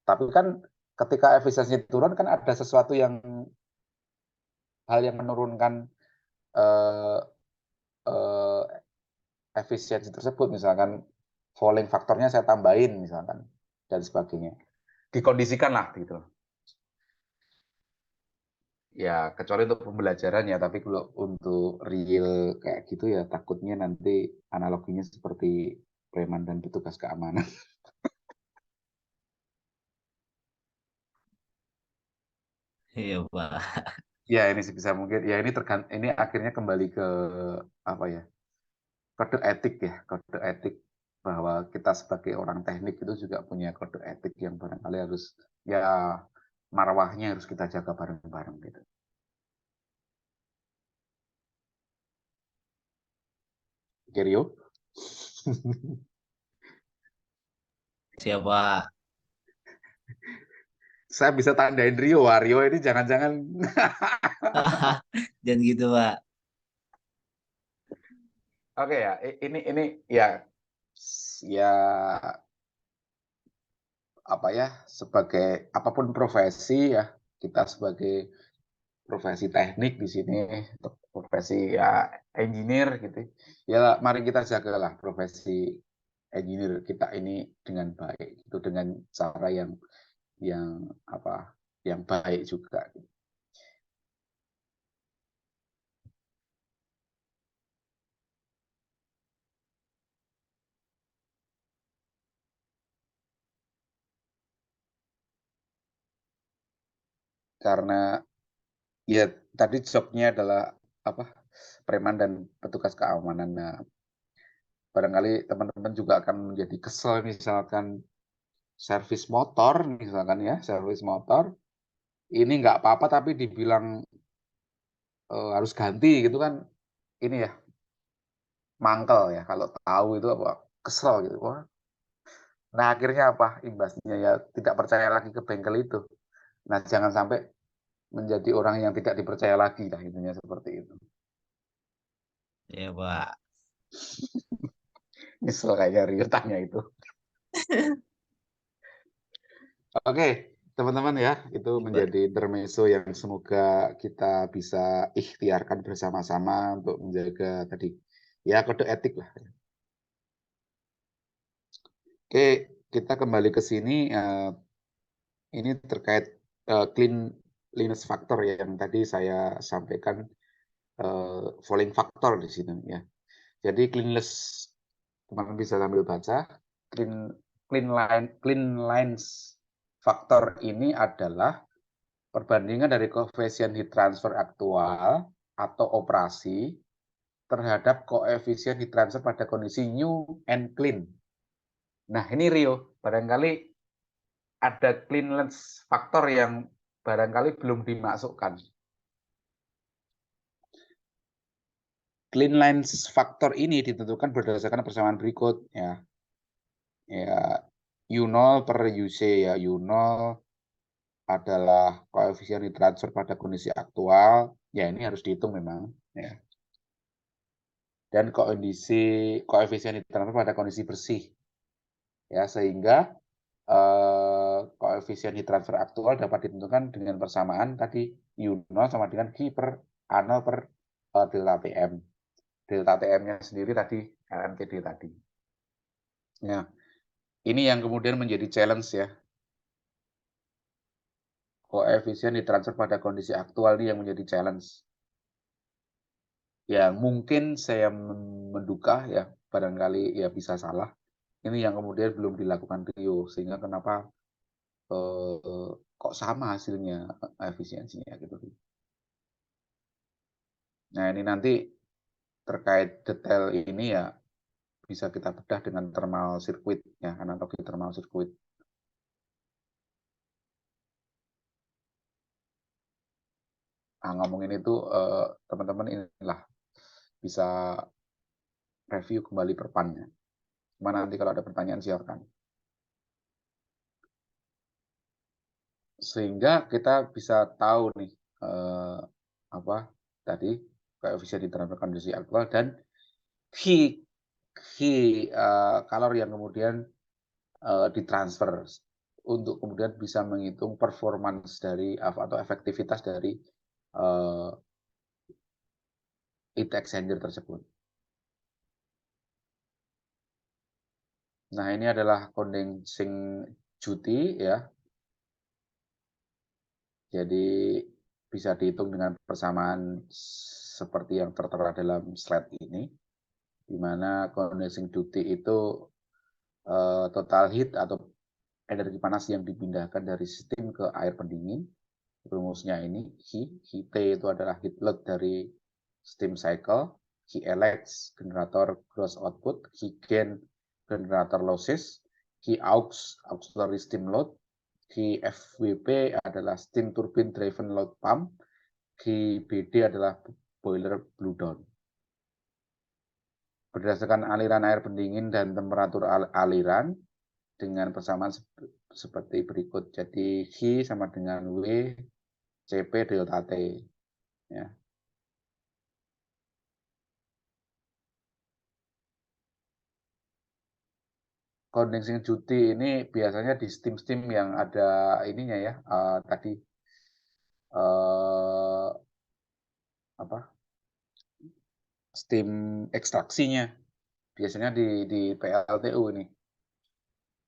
Tapi kan ketika efisiensi turun kan ada sesuatu hal yang menurunkan efisiensi tersebut, misalkan falling faktornya saya tambahin misalkan dan sebagainya. Dikondisikan lah gitu. Ya kecuali untuk pembelajaran ya, tapi kalau untuk real kayak gitu ya takutnya nanti analoginya seperti preman dan petugas keamanan. Iya, Pak. Ya ini sebisa mungkin ya ini akhirnya kembali ke apa ya, kode etik bahwa kita sebagai orang teknik itu juga punya kode etik yang barangkali harus ya marwahnya harus kita jaga bareng-bareng gitu. Rio? Siapa? Saya bisa tandain Rio, Rio ini jangan-jangan Jangan gitu, Pak. oke ya, ini ya apa ya, sebagai apapun profesi ya, kita sebagai profesi teknik di sini, profesi ya engineer gitu. Ya mari kita jagalah profesi engineer kita ini dengan baik, itu dengan cara yang apa, yang baik juga. Karena ya tadi jobnya adalah apa, preman dan petugas keamanan. Nah, barangkali teman-teman juga akan menjadi kesel misalkan servis motor misalkan ya, servis motor ini nggak apa-apa tapi dibilang harus ganti gitu kan, ini ya mangkel ya, kalau tahu itu apa kesel gitu. Wah, nah akhirnya apa imbasnya ya, tidak percaya lagi ke bengkel itu. Nah jangan sampai menjadi orang yang tidak dipercaya lagi lah, intinya seperti itu. Ya, Pak. Nyesel kayaknya Rio tanya itu. Oke, teman-teman ya, itu Iya, Pak. menjadi intermezzo yang semoga kita bisa ikhtiarkan bersama-sama untuk menjaga tadi ya kode etik lah. Oke, kita kembali ke sini. Ini terkait cleanliness factor yang tadi saya sampaikan, falling factor di sini ya. Jadi cleanliness, teman-teman bisa sambil baca. Cleanliness factor ini adalah perbandingan dari koefisien heat transfer aktual atau operasi terhadap koefisien heat transfer pada kondisi new and clean. Nah, ini Rio, barangkali ada cleanliness factor yang barangkali belum dimasukkan. Cleanliness factor ini ditentukan berdasarkan persamaan berikut ya. Ya, U0 per UC ya. U0 adalah koefisien heat transfer pada kondisi aktual. Ya, ini harus dihitung memang ya. Dan koefisien heat transfer pada kondisi bersih. Ya, sehingga koefisien heat transfer aktual dapat ditentukan dengan persamaan tadi U0 sama dengan Q per A0 per delta Tm. Delta Tm-nya sendiri tadi LMTD tadi. Ya, ini yang kemudian menjadi challenge ya. Koefisien heat transfer pada kondisi aktual ini yang menjadi challenge. Ya, mungkin saya menduga ya, barangkali ya bisa salah. Ini yang kemudian belum dilakukan Rio, sehingga kenapa kok sama hasilnya efisiensinya gitu. Nah, ini nanti terkait detail ini ya bisa kita bedah dengan thermal circuit ya, analogi thermal circuit. Nah, ngomongin itu teman-teman inilah bisa review kembali perpannya. Cuma nanti kalau ada pertanyaan silakan. Sehingga kita bisa tahu nih apa tadi koefisien di dalam kondisi aktual dan key kalor yang kemudian ditransfer untuk kemudian bisa menghitung performance dari atau efektivitas dari heat exchanger tersebut. Nah, ini adalah condensing duty ya. Jadi bisa dihitung dengan persamaan seperti yang tertera dalam slide ini, di mana condensing duty itu total heat atau energi panas yang dipindahkan dari steam ke air pendingin. Rumusnya ini, T itu adalah heat load dari steam cycle, Lx generator gross output, gain generator losses, aux auxiliary steam load, FWP adalah steam turbine driven load pump, BD adalah boiler blew down. Berdasarkan aliran air pendingin dan temperatur aliran dengan persamaan seperti berikut. Jadi G sama dengan W CP delta T ya. Condensing duty ini biasanya di steam yang ada ininya ya, tadi apa steam ekstraksinya biasanya di PLTU ini.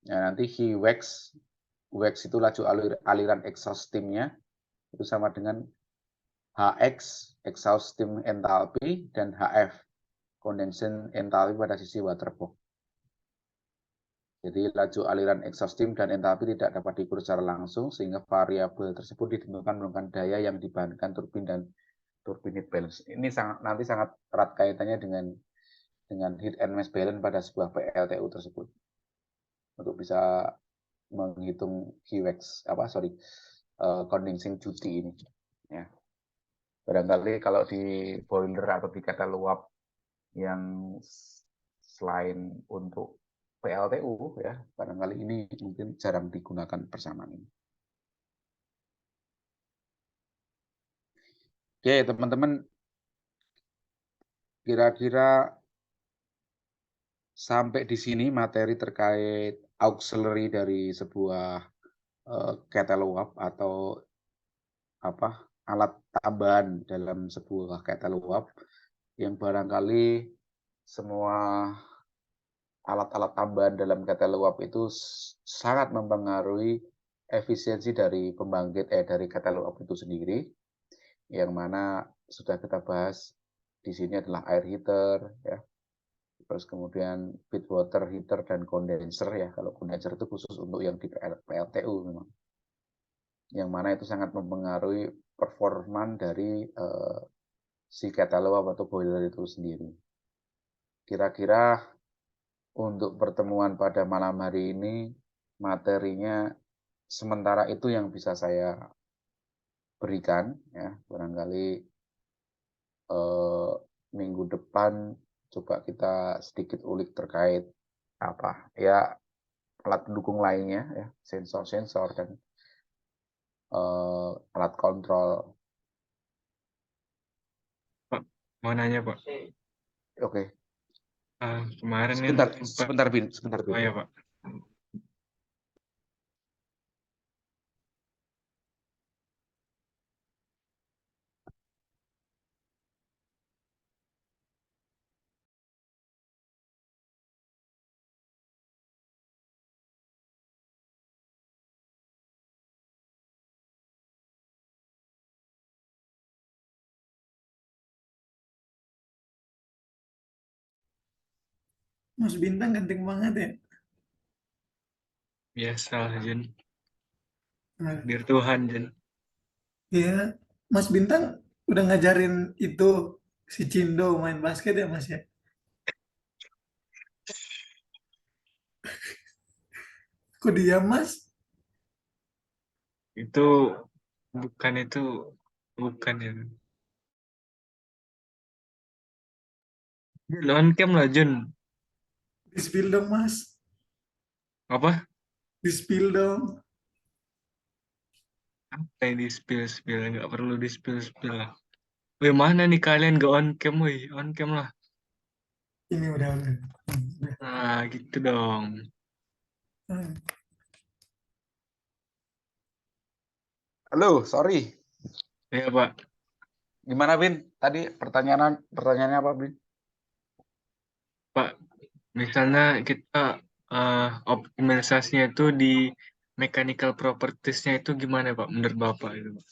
Nah, nanti wax itu laju aliran exhaust steamnya itu sama dengan HX exhaust steam enthalpy dan HF condensation enthalpy pada sisi water box. Jadi laju aliran exhaust steam dan enthalpy tidak dapat diukur secara langsung sehingga variabel tersebut ditentukan menggunakan daya yang dibahankan turbin dan turbin heat balance. Ini nanti sangat erat kaitannya dengan heat and mass balance pada sebuah PLTU tersebut. Untuk bisa menghitung condensing duty ini ya. Barangkali kalau di boiler atau di kettle uap yang selain untuk PLTU ya, barangkali ini mungkin jarang digunakan persamaan ini. Oke, teman-teman, kira-kira sampai di sini materi terkait auxiliary dari sebuah kettle uap atau alat tambahan dalam sebuah kettle uap yang barangkali semua alat-alat tambahan dalam kettle uap itu sangat mempengaruhi efisiensi dari dari kettle uap itu sendiri, yang mana sudah kita bahas di sini adalah air heater, ya. Terus kemudian feed water heater dan condenser, ya. Kalau condenser itu khusus untuk yang di PLTU memang. Yang mana itu sangat mempengaruhi performan dari si kettle uap atau boiler itu sendiri. Kira-kira untuk pertemuan pada malam hari ini materinya sementara itu yang bisa saya berikan, ya. Barangkali minggu depan coba kita sedikit ulik terkait ya alat pendukung lainnya, ya, sensor-sensor dan alat kontrol. Pak, mau nanya Pak. Oke. Kemarin Sebentar, kan sebentar Bin, sebentar Bin. Oh ya Pak. Mas Bintang ganteng banget ya. Biasa lah Jun. Nah, Biar Tuhan Jun. ya, Mas Bintang udah ngajarin itu si Cindo main basket ya Mas ya. Kok diam Mas? Itu itu bukan ya. Jun, on cam lah Jun. Di spill dong Mas. Apa? Di spill dong. Apa yang di spill? Nggak perlu di spill lah. Wih, mana nih kalian gak on cam, wih. On cam lah. Ini udah. Nah, gitu dong. Hmm. Halo, sorry. Ya Pak. Gimana Bin? Tadi pertanyaannya apa Bin? Pak, misalnya kita optimalisasinya itu di mechanical properties-nya itu gimana Pak menurut Bapak itu Pak?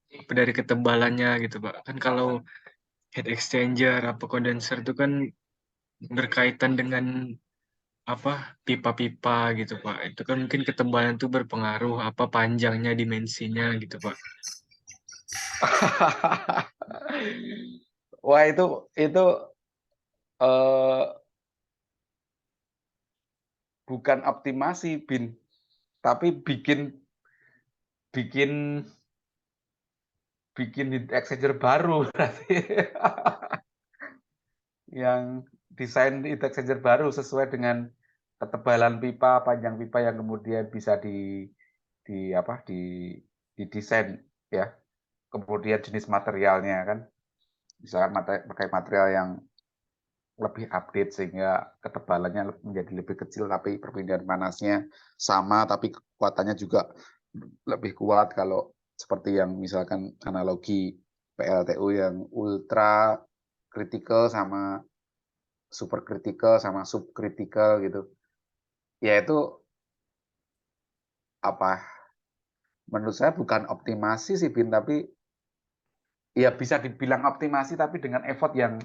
Apa dari ketebalannya gitu Pak. Kan kalau heat exchanger apa condenser itu kan berkaitan dengan apa pipa-pipa gitu Pak. Itu kan mungkin ketebalan itu berpengaruh apa panjangnya dimensinya gitu Pak. Wah, itu eh, bukan optimasi Bin, tapi bikin bikin heat exchanger baru berarti. Yang desain heat exchanger baru sesuai dengan ketebalan pipa, panjang pipa yang kemudian bisa didesain, ya. Kemudian jenis materialnya kan, misalkan pakai material yang lebih update sehingga ketebalannya menjadi lebih kecil tapi perpindahan panasnya sama tapi kekuatannya juga lebih kuat. Kalau seperti yang misalkan analogi PLTU yang ultra critical sama super critical sama subcritical gitu, ya itu menurut saya bukan optimasi sih Bin, tapi ya bisa dibilang optimasi tapi dengan effort yang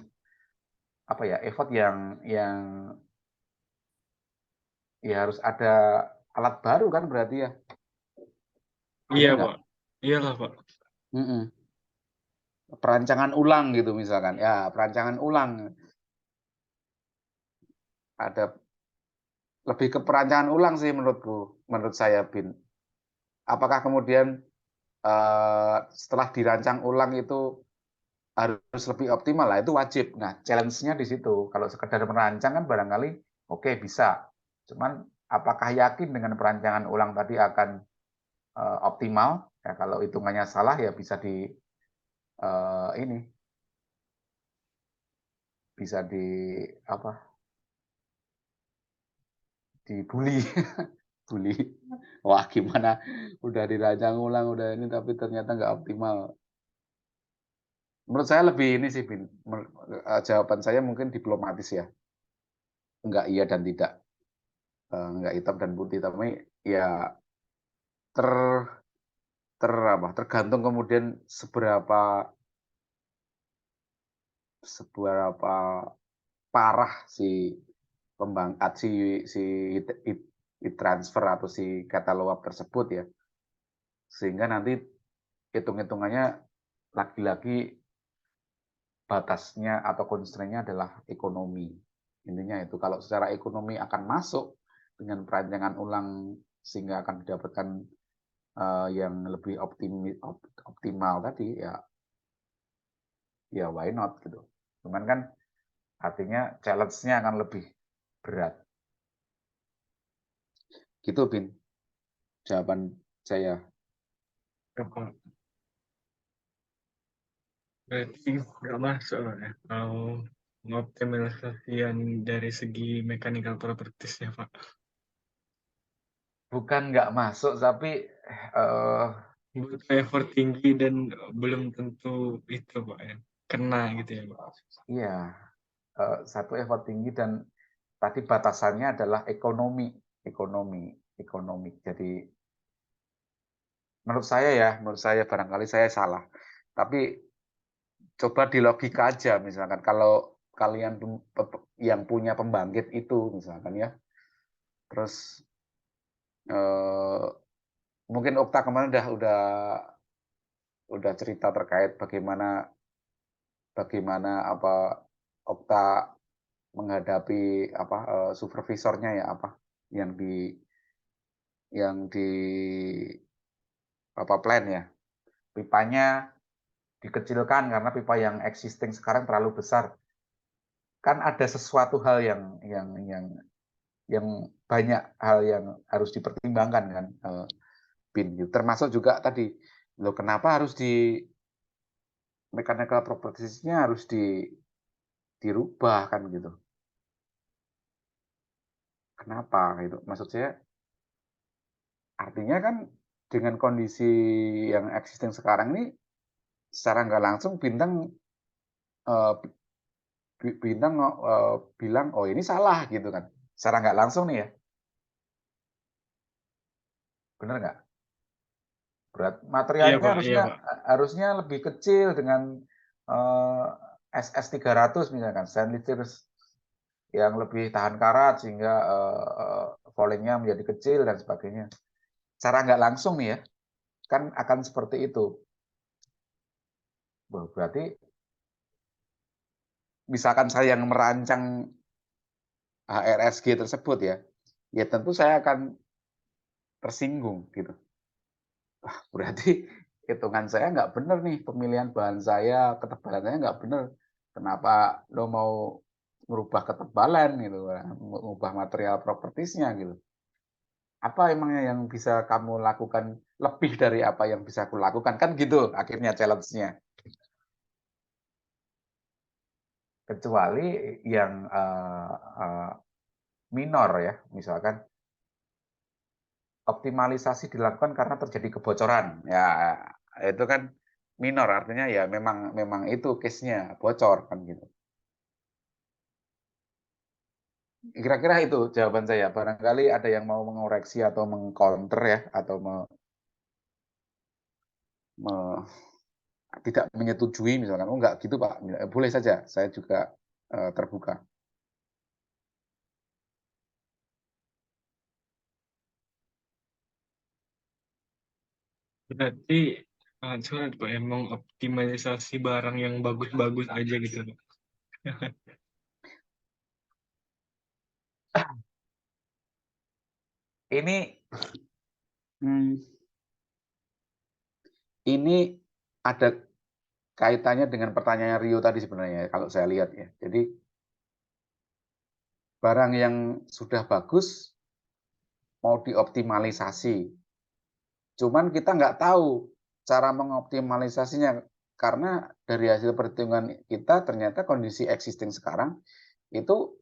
yang ya harus ada alat baru kan berarti ya. Iya Benar nggak? Pak. Iyalah Pak. Perancangan ulang gitu misalkan. Ya, perancangan ulang. Ada lebih ke perancangan ulang sih menurut saya Bin. Apakah kemudian setelah dirancang ulang itu harus lebih optimal lah, itu wajib. Nah, challenge-nya di situ. Kalau sekedar merancang kan barangkali oke, bisa. Cuman apakah yakin dengan perancangan ulang tadi akan optimal? Ya, kalau hitungannya salah ya bisa ini bisa dibully. Bully. Wah, gimana udah dirancang ulang udah ini tapi ternyata nggak optimal. Menurut saya lebih ini sih, Bin. Jawaban saya mungkin diplomatis ya. Enggak iya dan tidak. Enggak hitam dan putih, tapi ya ter tergantung kemudian seberapa parah si transfer atau si catalog tersebut ya. Sehingga nanti hitung-hitungannya lagi-lagi batasnya atau constraint-nya adalah ekonomi. Intinya itu kalau secara ekonomi akan masuk dengan perancangan ulang sehingga akan didapatkan yang lebih optimal tadi ya why not gitu. Cuman kan artinya challenge-nya akan lebih berat. Gitu, Bin. Jawaban saya. Berarti nggak masuk ya kalau pengoptimalisasian dari segi mechanical properties-nya, Pak. Bukan nggak masuk, tapi Butuh effort tinggi dan belum tentu itu, Pak, ya. Kena gitu ya, Pak. iya, satu effort tinggi dan tadi batasannya adalah ekonomi. Jadi menurut saya barangkali saya salah. Tapi coba di logika aja misalkan kalau kalian yang punya pembangkit itu misalkan ya. Terus mungkin Okta kemarin udah cerita terkait bagaimana Okta menghadapi supervisornya ya yang di plan ya, pipanya dikecilkan karena pipa yang existing sekarang terlalu besar. Kan ada sesuatu hal yang banyak hal yang harus dipertimbangkan kan, Bin. Termasuk juga tadi, loh kenapa harus mechanical properties-nya harus dirubah kan gitu. Kenapa gitu? Maksud saya artinya kan dengan kondisi yang existing sekarang ini secara nggak langsung Bintang bilang oh ini salah gitu kan. Secara nggak langsung nih ya. Bener nggak? Berat Iya, materialnya Pak. Iya, Pak. harusnya lebih kecil dengan SS300 misalkan, stainless steel yang lebih tahan karat sehingga fouling-nya menjadi kecil dan sebagainya. Secara nggak langsung nih ya, kan akan seperti itu. Berarti misalkan saya yang merancang HRSG tersebut ya tentu saya akan tersinggung gitu. Berarti hitungan saya nggak benar nih, pemilihan bahan saya, ketebalan saya nggak benar. Kenapa lo mau merubah ketebalan gitu, mengubah material propertiesnya gitu. Apa emangnya yang bisa kamu lakukan lebih dari apa yang bisa aku lakukan kan gitu akhirnya challenge-nya. Kecuali yang minor ya, misalkan optimalisasi dilakukan karena terjadi kebocoran. Ya, itu kan minor artinya ya memang itu case-nya bocor kan gitu. Kira-kira itu jawaban saya. Barangkali ada yang mau mengoreksi atau mengcounter ya atau tidak menyetujui misalkan. Oh enggak gitu Pak. Boleh saja. Saya juga terbuka. Berarti sulit, Pak, emang optimalisasi barang yang bagus-bagus aja gitu, Pak. Ini ada kaitannya dengan pertanyaan Rio tadi sebenarnya kalau saya lihat ya. Jadi barang yang sudah bagus mau dioptimalisasi. Cuman kita nggak tahu cara mengoptimalisasinya. karena dari hasil perhitungan kita ternyata kondisi existing sekarang itu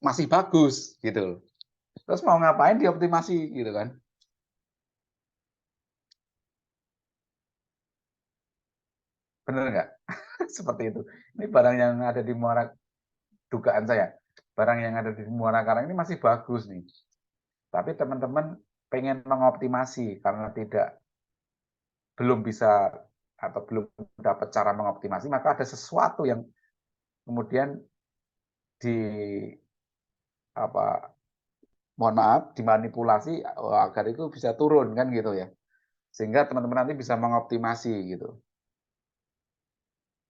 masih bagus gitu. Terus mau ngapain dioptimasi gitu kan? Bener nggak? Seperti itu. Ini barang yang ada di Muara, dugaan saya, barang yang ada di Muara Karang ini masih bagus nih. Tapi teman-teman pengen mengoptimasi karena belum bisa atau belum dapat cara mengoptimasi, maka ada sesuatu yang kemudian di apa, mohon maaf, dimanipulasi agar itu bisa turun kan gitu ya. Sehingga teman-teman nanti bisa mengoptimasi gitu.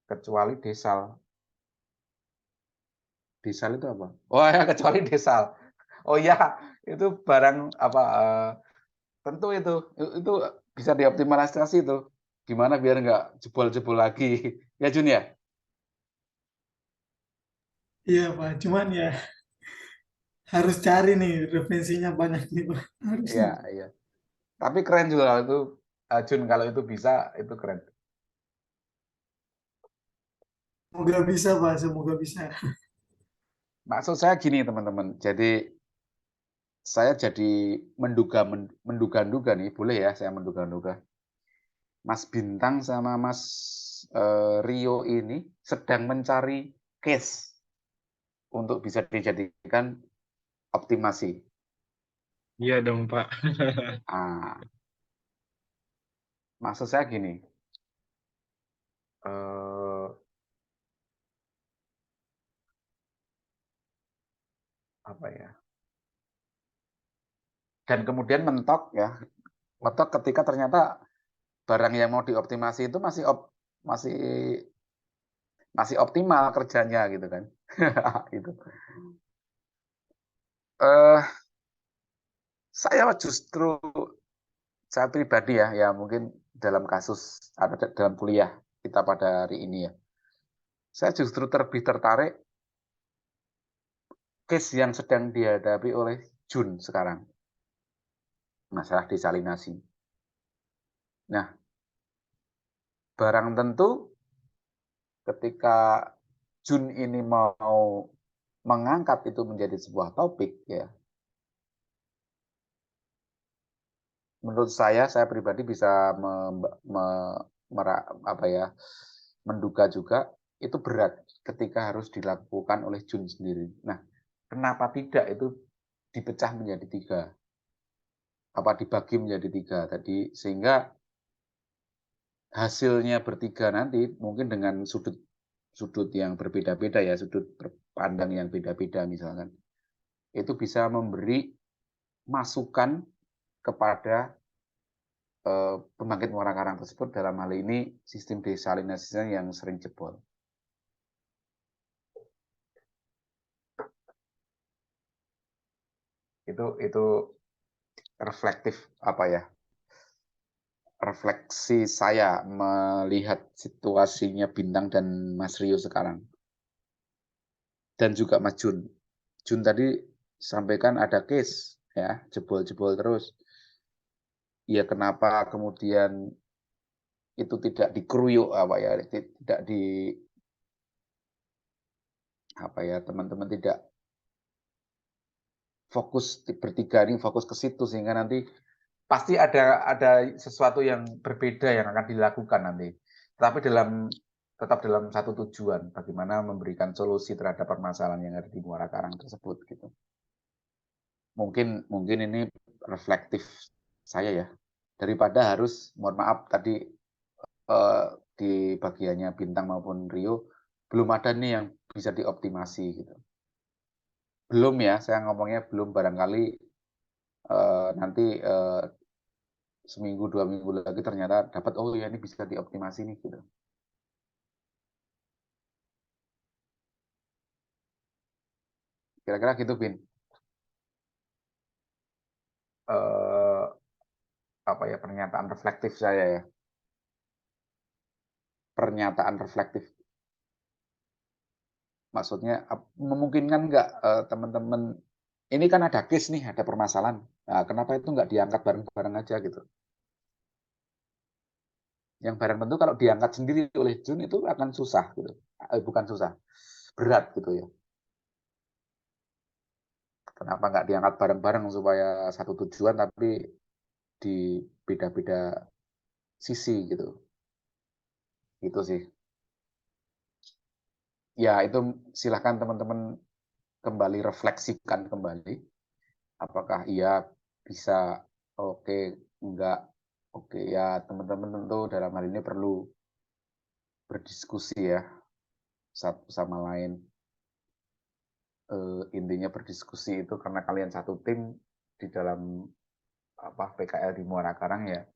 Kecuali desal. Desal itu apa? Oh ya, kecuali desal. Oh ya, itu barang apa, tentu itu bisa dioptimalisasi itu. Gimana biar nggak jebol-jebol lagi. Ya Jun ya? Iya Pak, cuman ya harus cari nih referensinya banyak nih Pak. Harus Iya, nih. iya. Tapi keren juga kalau itu, Jun, kalau itu bisa, itu keren. Semoga bisa Pak, semoga bisa. Maksud saya gini teman-teman, jadi saya jadi menduga-duga nih, boleh ya saya menduga-duga. Mas Bintang sama Mas Rio ini sedang mencari case untuk bisa dijadikan optimasi. Iya dong, Pak. Ah, maksud saya gini, eh, apa ya? Dan kemudian mentok ya, mentok ketika ternyata barang yang mau dioptimasi itu masih masih optimal kerjanya gitu kan. Itu. Eh, saya justru saya pribadi ya mungkin dalam kasus atau dalam kuliah kita pada hari ini ya, saya justru lebih tertarik case yang sedang dihadapi oleh Jun sekarang, masalah desalinasi. Nah, barang tentu ketika Jun ini mau mengangkat itu menjadi sebuah topik ya, menurut saya pribadi bisa menduga juga itu berat ketika harus dilakukan oleh Jun sendiri. Nah, kenapa tidak itu dipecah menjadi 3? Apa dibagi menjadi 3 tadi, sehingga hasilnya bertiga nanti mungkin dengan sudut yang berbeda-beda ya, sudut pandang yang beda-beda misalkan, itu bisa memberi masukan kepada pembangkit muara karang tersebut, dalam hal ini sistem desalinasinya yang sering jebol. Itu reflektif apa ya? Refleksi saya melihat situasinya Bintang dan Mas Rio sekarang. Dan juga Mas Jun. Jun tadi sampaikan ada case ya, jebol-jebol terus. Ya kenapa kemudian itu tidak dikeroyok apa ya, tidak di apa ya, teman-teman tidak fokus bertiga ini fokus ke situ, sehingga nanti pasti ada sesuatu yang berbeda yang akan dilakukan nanti. Tapi tetap dalam satu tujuan, bagaimana memberikan solusi terhadap permasalahan yang ada di Muara Karang tersebut gitu. Mungkin ini reflektif saya ya. Daripada harus, mohon maaf tadi di bagiannya Bintang maupun Rio belum ada nih yang bisa dioptimasi gitu. Belum ya, saya ngomongnya belum, barangkali nanti seminggu 2 minggu lagi ternyata dapat, oh ya ini bisa dioptimasi nih gitu. Kira-kira gitu, Bin. Apa ya, pernyataan reflektif saya ya. Pernyataan reflektif. Maksudnya memungkinkan nggak teman-teman, ini kan ada case nih, ada permasalahan. Nah, kenapa itu nggak diangkat bareng-bareng aja gitu. Yang barang tentu kalau diangkat sendiri oleh Jun itu akan susah gitu. Bukan susah, berat gitu ya. Kenapa nggak diangkat bareng-bareng supaya satu tujuan tapi di beda-beda sisi gitu. Itu sih. Ya itu silahkan teman-teman kembali refleksikan kembali. Apakah iya bisa, oke, enggak, oke ya teman-teman tentu dalam hal ini perlu berdiskusi ya satu sama lain. Intinya berdiskusi itu karena kalian satu tim di dalam PKL di Muara Karang ya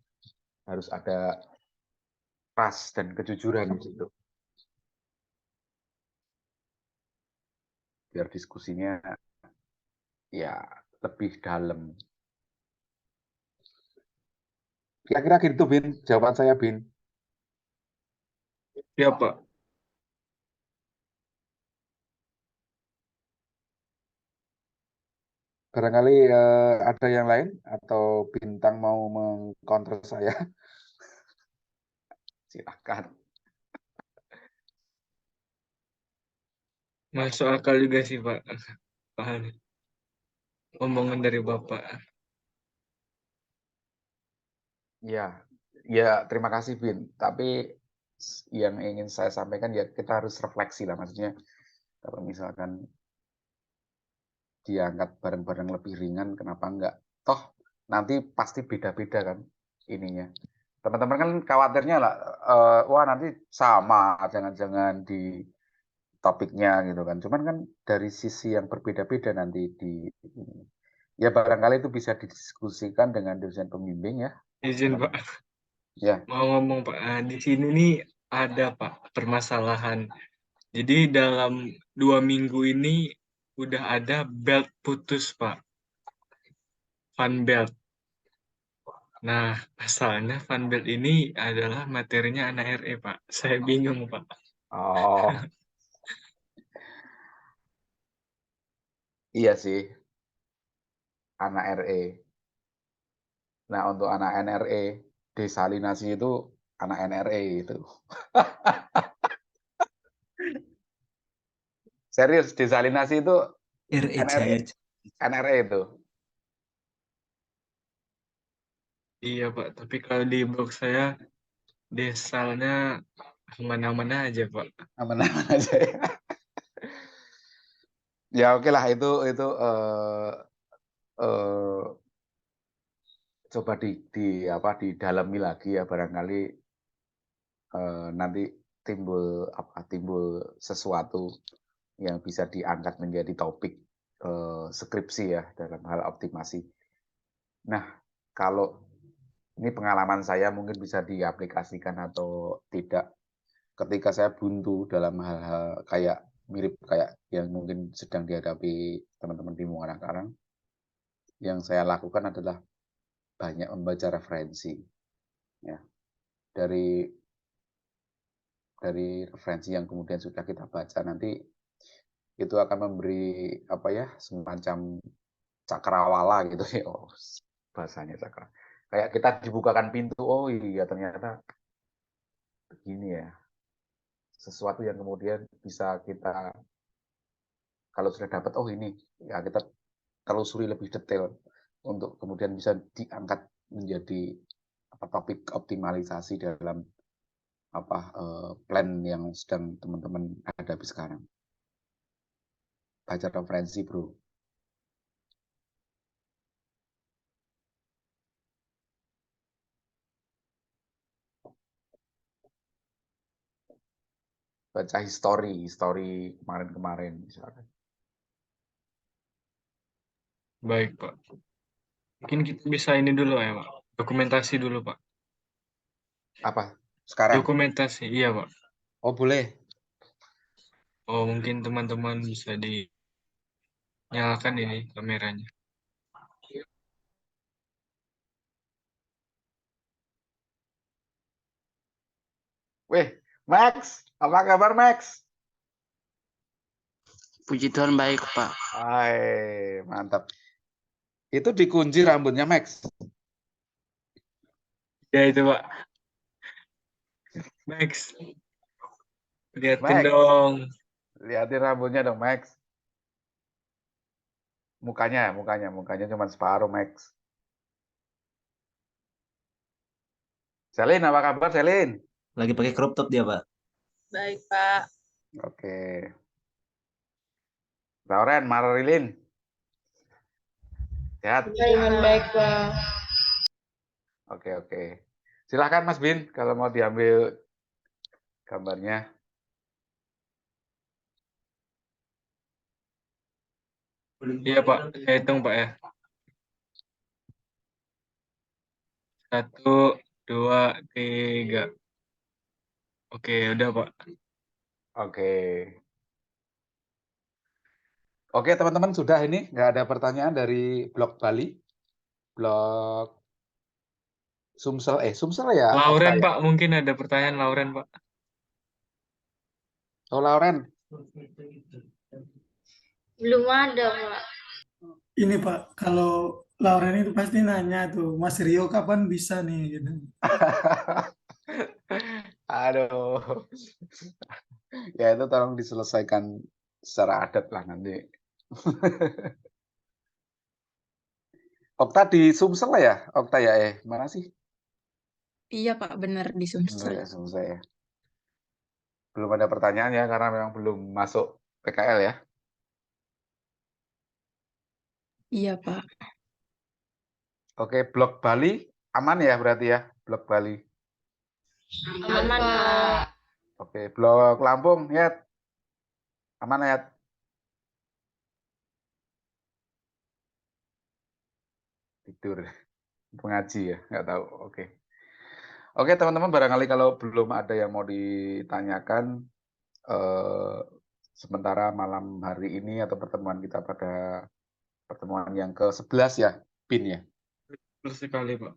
harus ada trust dan kejujuran di situ. Biar diskusinya ya lebih dalam. Kira-kira gitu Bin, jawaban saya Bin. Ya Pak. Barangkali ada yang lain atau Bintang mau mengcounter saya? Silakan. Masuk akal juga sih Pak. Paham. Omongan dari Bapak. Ya, terima kasih Bin. Tapi yang ingin saya sampaikan ya kita harus refleksi lah, maksudnya kalau misalkan diangkat bareng-bareng lebih ringan, kenapa enggak? Toh nanti pasti beda-beda kan ininya. Teman-teman kan khawatirnya lah, wah nanti sama, jangan-jangan di topiknya gitu kan. Cuman kan dari sisi yang berbeda-beda nanti ya barangkali itu bisa didiskusikan dengan dosen pembimbing ya. Izin Pak. Ya. Mau ngomong Pak, di sini nih ada Pak permasalahan. Jadi dalam 2 minggu ini udah ada belt putus Pak. Fan belt. Nah, asalnya fan belt ini adalah materinya anak RE Pak. Saya bingung Pak. Oh. Iya sih. Anak RE. Nah, untuk anak NRE, desalinasi itu anak NRE itu. Serius, desalinasi itu RE NRE, NRE itu. Iya Pak, tapi kalau di blog saya desalnya aman-aman aja Pak. Aman-aman aja ya. Ya oke lah itu coba didalami lagi ya barangkali nanti timbul sesuatu yang bisa diangkat menjadi topik skripsi ya dalam hal optimasi. Nah, kalau ini pengalaman saya mungkin bisa diaplikasikan atau tidak ketika saya buntu dalam hal-hal kayak mirip kayak yang mungkin sedang dihadapi teman-teman di Muara Karang. Yang saya lakukan adalah banyak membaca referensi. Ya. Dari referensi yang kemudian sudah kita baca nanti itu akan memberi semacam cakrawala gitu ya. Oh, bahasanya cakra. Kayak kita dibukakan pintu, oh iya ternyata begini ya. Sesuatu yang kemudian bisa kita kalau sudah dapat oh ini ya kita telusuri lebih detail untuk kemudian bisa diangkat menjadi topik optimalisasi dalam plan yang sedang teman-teman hadapi sekarang. Baca referensi, bro. Baca history kemarin-kemarin misalkan. Baik Pak. Mungkin kita bisa ini dulu ya Pak. Dokumentasi dulu Pak. Apa? Sekarang? Dokumentasi, iya Pak. Oh boleh. Oh mungkin teman-teman bisa dinyalakan ini kameranya. Weh, Max, apa kabar Max? Puji Tuhan baik, Pak. Hai, mantap. Itu dikunci rambutnya Max. Ya itu Pak. Max, liatin Max, dong. liatin rambutnya dong, Max. Mukanya cuma separuh, Max. Selin, apa kabar, Selin? Lagi pakai crop top dia, Pak. Baik, Pak. Oke. Lauren, Marilyn. Sehat? Dengan baik, Pak. Oke. Silahkan Mas Bin, kalau mau diambil gambarnya. Iya Pak, saya hitung Pak ya. 1, 2, 3. Oke, udah Pak. Oke, teman-teman, sudah ini. Nggak ada pertanyaan dari blog Bali. Blog Sumsel ya? Lauren Okta ya? Pak, mungkin ada pertanyaan Lauren Pak. Oh, Lauren. Belum ada, Pak. Ini Pak, kalau Lauren itu pasti nanya tuh, Mas Rio kapan bisa nih gitu. Aduh. Ya, itu tolong diselesaikan secara adat lah nanti. Okta di Sumsel ya? Okta ya, mana sih? Iya, Pak, benar di Bener Sumsel. ya, Sumsel ya. Belum ada pertanyaan ya, karena memang belum masuk PKL ya. Iya, Pak. Oke, blog Bali aman ya berarti ya, blog Bali. Aman, Pak. Oke, blog Lampung, ya. Aman ya. Tidur, mengaji ya, nggak tahu. Oke, teman-teman, barangkali kalau belum ada yang mau ditanyakan, sementara malam hari ini atau pertemuan kita pada pertemuan yang ke-11 ya, Bin ya. Betul sekali Pak.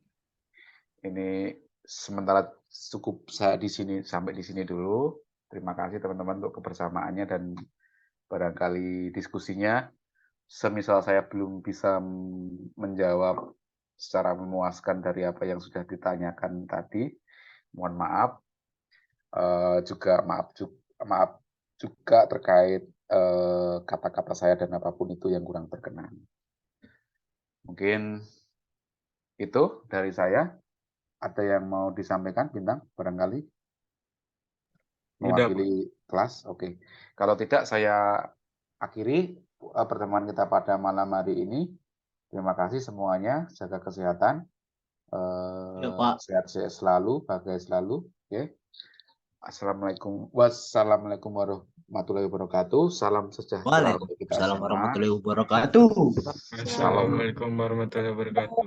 Ini sementara cukup saya di sini sampai di sini dulu. Terima kasih teman-teman untuk kebersamaannya dan barangkali diskusinya. Semisal saya belum bisa menjawab secara memuaskan dari apa yang sudah ditanyakan tadi, mohon maaf. Juga maaf juga terkait kata-kata saya dan apapun itu yang kurang berkenan. Mungkin itu dari saya. Ada yang mau disampaikan, Bintang, barangkali? Mewakili kelas? Oke. Kalau tidak, saya akhiri pertemuan kita pada malam hari ini. Terima kasih semuanya. Jaga kesehatan. Ya, Pak. Sehat-sehat selalu, bahagia selalu. Oke. Wassalamualaikum warahmatullahi wabarakatuh. Salam sejahtera untuk kita Waalaikumsalam semua. warahmatullahi wabarakatuh. Assalamualaikum warahmatullahi wabarakatuh.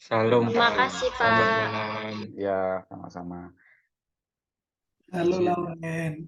Salam Terima Pak. kasih, Selamat Pak. malam. Ya, sama-sama. Halo Lauren.